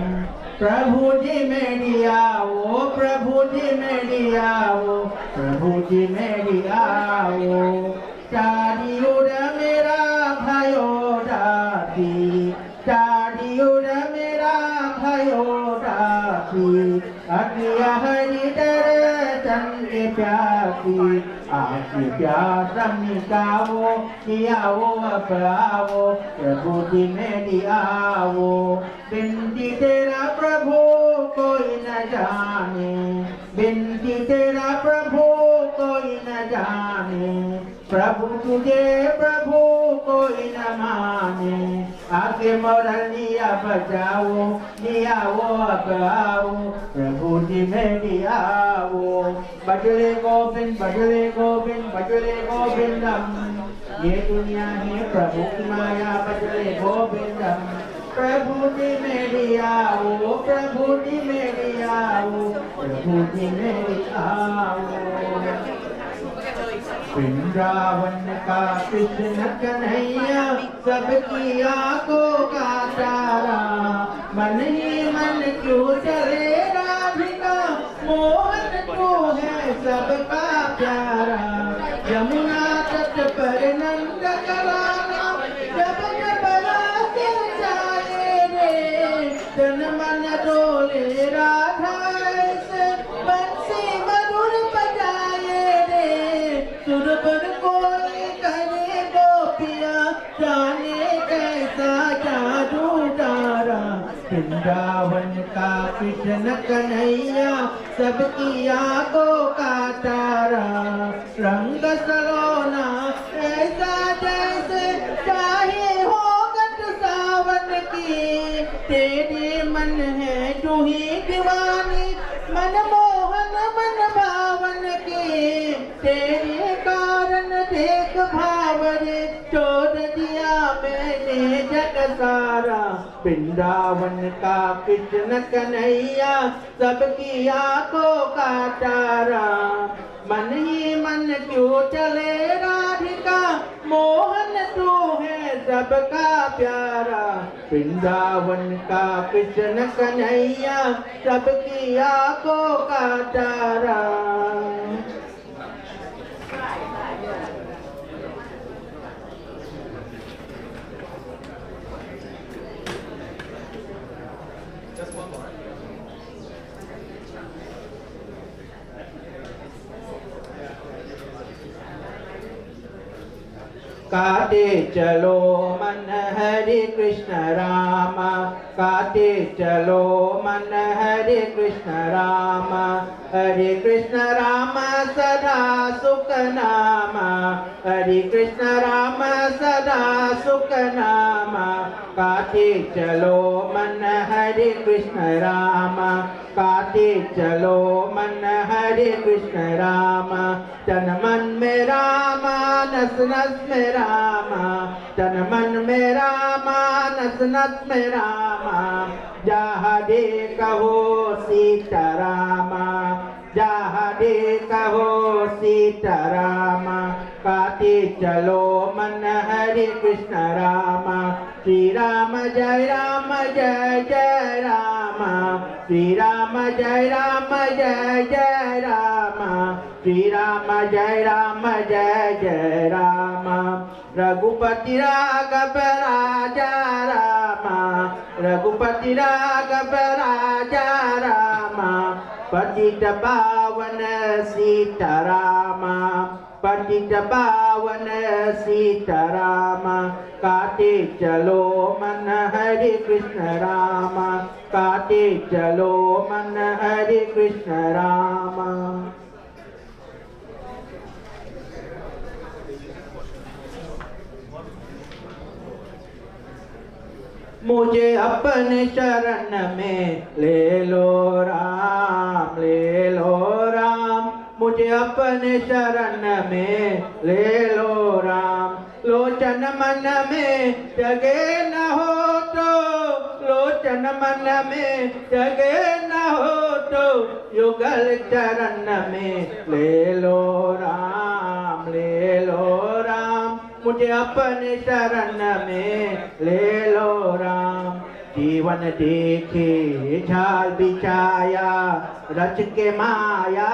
प्रभु जी मेरी आओ प्रभु जी मेरी आओ प्रभु जी मेरी आओ चारी ओर मेरा भयो दासी चारी ओर मेरा भयो दासी अगिया हरि दर्शन के प्यासी आपकी प्यास मिटाओ कियाओ अब आओ प्रभु जी मेरी आओ बिनती तेरा प्रभु कोई न जाने बिनती तेरा प्रभु कोई न जाने प्रभु तुझे प्रभु कोई न माने आके मोरल लिया बजाओ लियाओ अब आओ प्रभु जी मेरी आओ बजले गोविंद बजले गोविंद बजले गोविंदम ये दुनिया है प्रभु की माया बजले गोविंदम प्रभु जी मेरी आओ प्रभु जी मेरी आओ प्रभु जी मेरी आओ वृंदावन का कृष्ण कन्हैया सबकी आंखों का तारा मन ही मन क्यों चले राधिका मोहन को है सबका प्यारा यमुना तट पर नंद कराना जब बराते जाए रे तन मन डोले राधा से बंसी मधुर बजाए रे सुर पर कोई करे गोपिया जाने कैसा जादू डारा वृंदावन का कृष्ण कन्हैया सबकी आंखों का तारा रंग सलोना ऐसा जैसे चाहे हो गत सावन की तेरे मन है जो ही दीवानी मन मोहन मन भावन की तेरे कारण देख भावरे छोड़ दिया मैंने जग सारा वृंदावन का कृष्ण कन्हैया सबकी आंखों का तारा मन ही मन क्यों चले राधिका मोहन तू है सबका प्यारा वृंदावन का कृष्ण कन्हैया सबकी आंखों का तारा काटे चलो मन हरे कृष्ण राम काटे चलो मन हरे कृष्ण राम हरे कृष्ण राम सदा सुख नाम हरे कृष्ण राम सदा सुख नाम काटे चलो मन हरे कृष्ण राम काटे चलो मन हरे कृष्ण राम तन मन में राम नस नस में राम तन मन में राम नस नस में राम जहाँ दे कहो सीता राम जहाँ दे कहो सीतारामा काते चलो मन हरे कृष्ण रामा श्री राम जय जय रामा श्री राम जय जय रामा श्री राम जय जय रामा रघुपति राघव राजा रामा रघुपति राघव राजा रामा पतित पावन सीतारामा पतित पावन सीतारामा काटे चलो मन हरे कृष्ण रामा काटे चलो मन हरे कृष्ण रामा। मुझे अपने शरण में ले लो राम मुझे अपने शरण में ले लो राम लोचन मन में जगे न हो तो लोचन मन में जगे न हो तो युगल चरण में ले लो राम मुझे अपने शरण में ले लो राम जीवन देखे झाल बिछाया रच के माया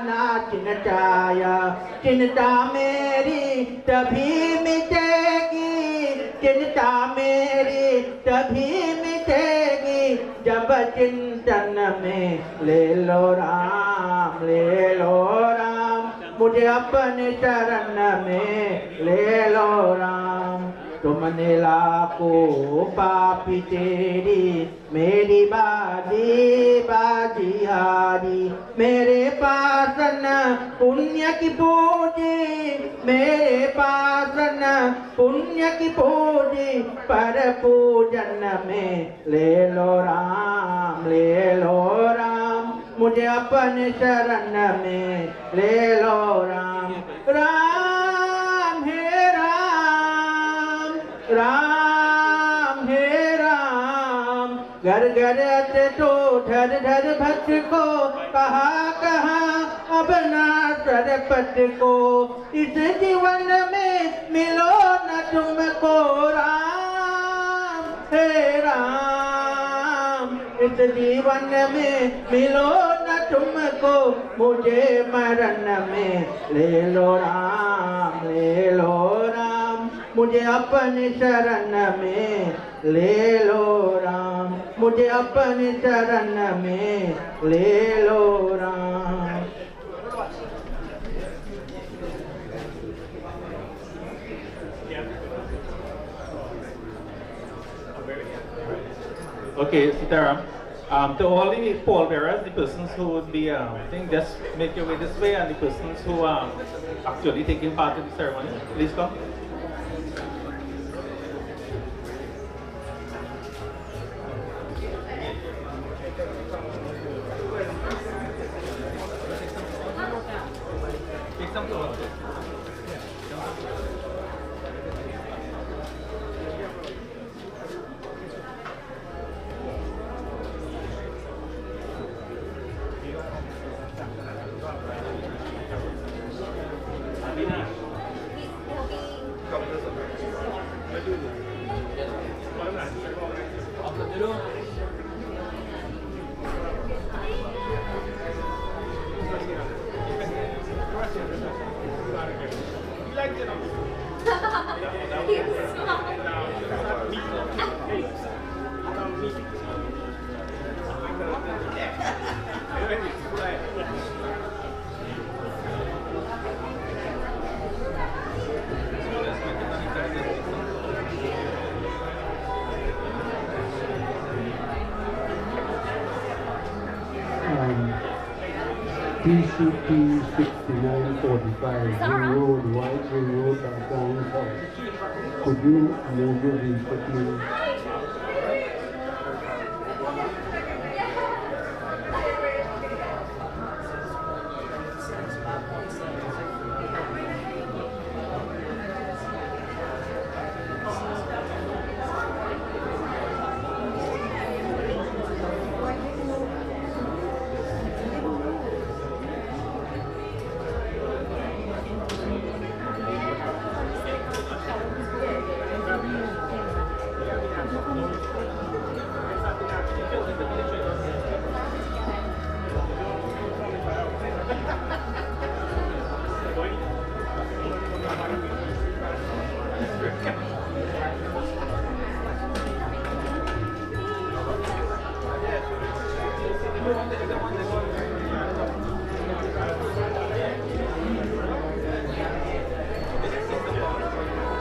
नाच नचाया चिंता मेरी तभी मिटेगी चिंता मेरी तभी मिटेगी जब चिंतन में ले लो राम मुझे अपने शरण में ले लो राम तुमने लाखों पापी तेरी मेरी बाजी हारी मेरे पास न पुण्य की पूजी मेरे पास न पुण्य की पूजी पर पूजन में ले लो राम मुझे अपने शरण में ले लो राम हे राम हे राम घर घर तो धर भक्त को कहा अब ना सरपत को इस जीवन में मिलो न तुमको राम हे राम इस जीवन में मिलो न तुमको मुझे मरण में ले लो राम मुझे अपने शरण में ले लो राम मुझे अपने शरण में ले लो Ram. Okay, Sitaram. To all the pallbearers, the persons who would be, I think just make your way this way, and the persons who are actually taking part in the ceremony, please come. Take some clothes. PCP 6945, Ring Road, White Ring Road, Downtown House. Could you move your vehicle, please?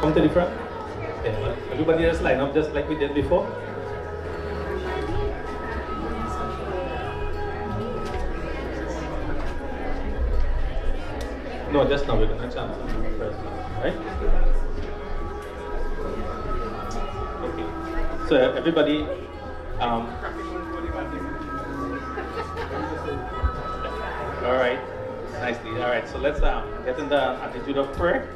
Come to the front. Okay. Everybody just line up just like we did before. No, just now we're going to chant first, right? Okay. So everybody, all right, nicely. All right, so let's get in the attitude of prayer.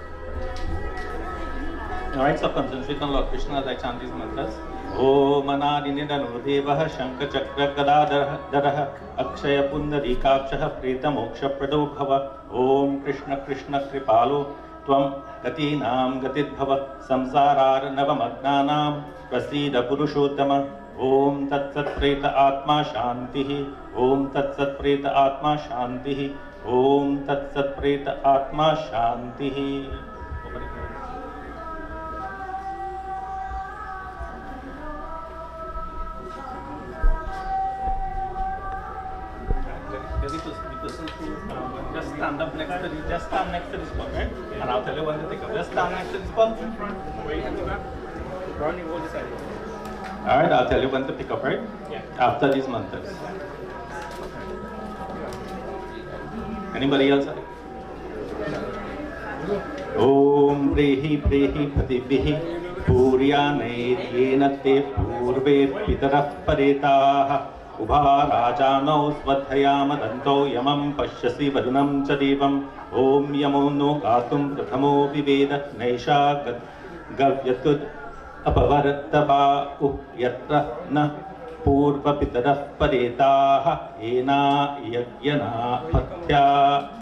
All right, so concentrate on Lord Krishna as I chant these mantras. Om Anadinidano Devah Shankha Chakra Gadadharah Akshaya Pundarikakshaha Preta Moksha Prado Bhava Om Krishna Krishna Kripalo Tvam Gatinam Gatidbhava Samsarar Navamagnanam Prasida Purushottama Om Tat Sat Preta Atma Shantihi Om Tat Sat Preta Atma Shantihi Om Tat Sat Preta Atma Shantihi. Just stand up next to this, just stand next to this spot, right? And I'll tell you when to take up. Just stand next to this spot. Alright, I'll tell you when to pick up, right? Yeah. After these mantras. Anybody else? Om Prehi Prehi Patibhihi Puryanai Yenate Purve Pitarah Paretaha Ubha Rajanau Swadhyama Danto Yamam Pashyasi Vadunam Chadivam Om Yamono Gatum Prathamo Viveda Naisha Gavyatud Apavartava Yatra Na Purva Pitarah Paretaha Ena Yagyana Patya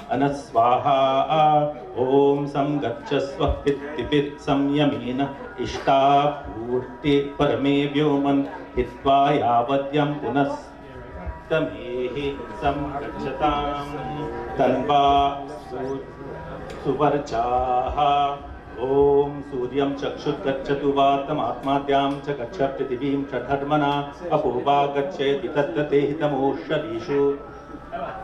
Anaswaha Om Samgachaswa Pittipit Samyamina Ishta Purti Parame Vyoman Hitva Yavadyam Punas Tamehi Samgachatam Tanva Suvarchaha Om Suryam Chakshut Gachatu Vatam Atmadhyam Chakacha Prithivim Chadharmana Apurva Gaccheti Tattate Hitamo Shadishu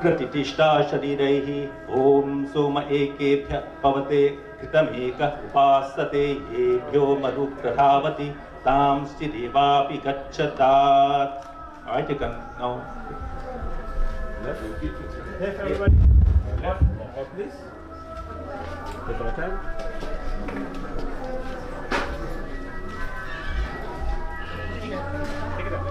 Pratitishta Sharirehi Om Soma Ekebhya Pavate Kritameka Upasate Yebhyo Madhu Pradhavati Tam Stidevapi Gachatat. Alright, you can now left. Left, everybody. Left, up please. Take our time. Take it up.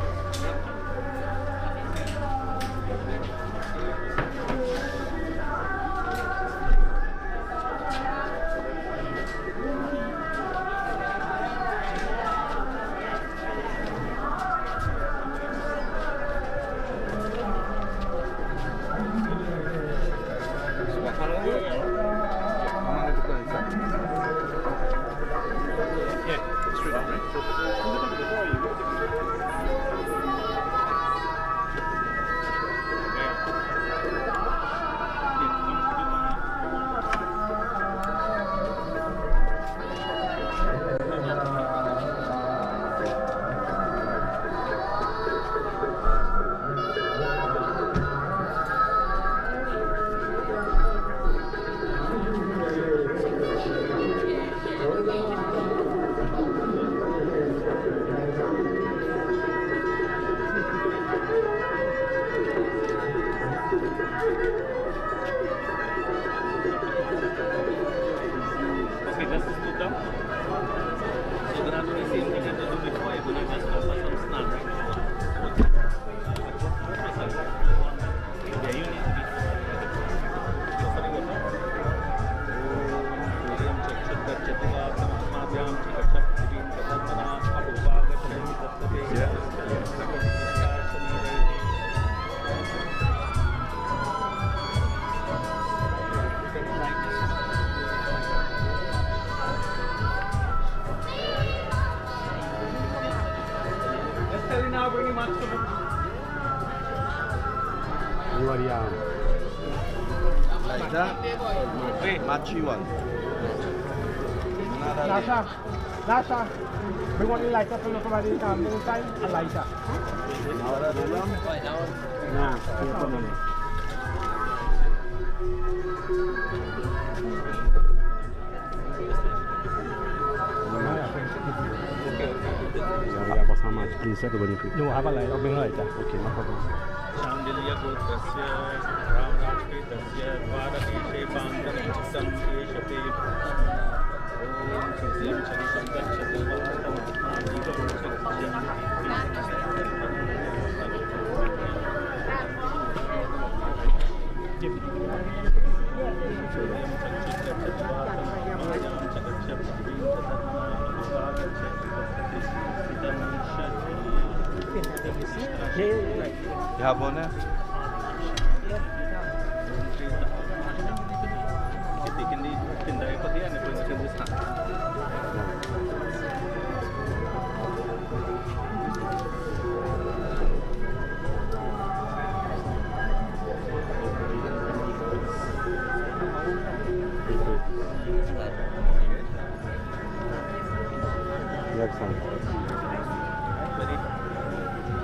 Everybody arm. Like that. Matchy one. Nasha, bring one lighter for somebody to come inside. A lighter. Nah, much, please? Everybody, please. No, have a light. I'll bring a light. Okay, no problem. Shandilya गोत्रस्य रामराजपेतस्य द्वारकेशे पान्तरचित्तं एषते ॐ सुखं चरितं गच्छति You have one there? Next one.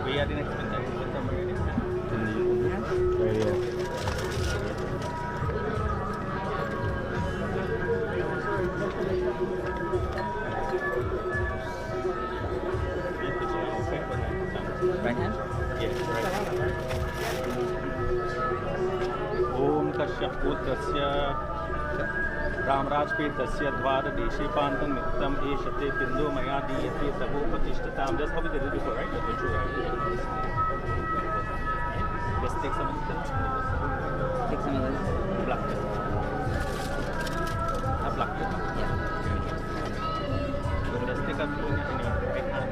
We are the next one. Right here. Right hand? Yes, right hand. Om Kashyap Putrasya Ramrajpetasya Dvaradeshi Pantam Mittam Eshate Pindo Maya Diyate Tabu Patishtatam. That's how we did it before, right? That's true, right? Let's take some of this. Take some of this. Black pepper. A black pepper? Yeah. So let's take a few in your right hand.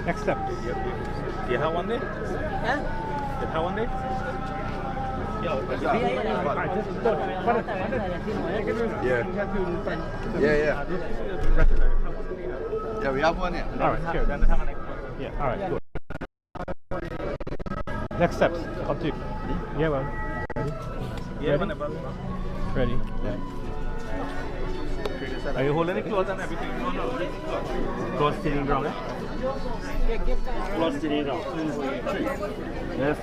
Next step. Do you have one there? Yeah. Do you have one there? Yeah, we have one here. All right, sure. Then have a next one. Yeah, all right, good. Next steps. Up to you. Yeah, well. Ready? Yeah, Ready? whenever. Ready? Yeah. Are you holding it close and everything? Close to the ground, eh? Close to the ground. Yes.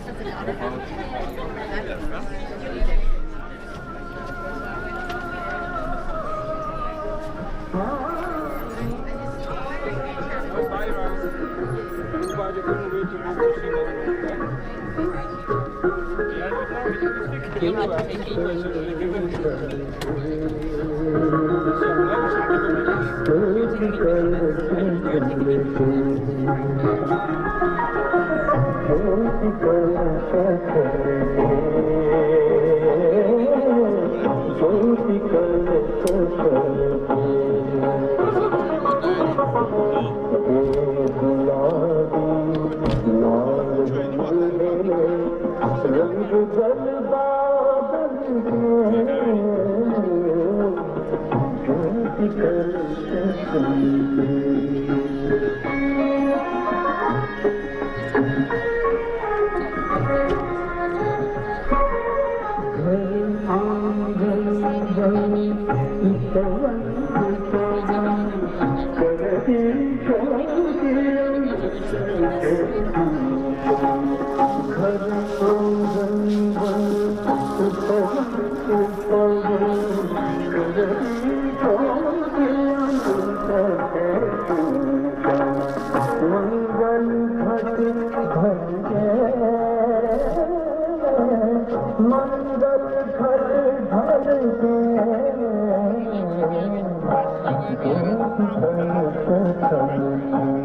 Thank you.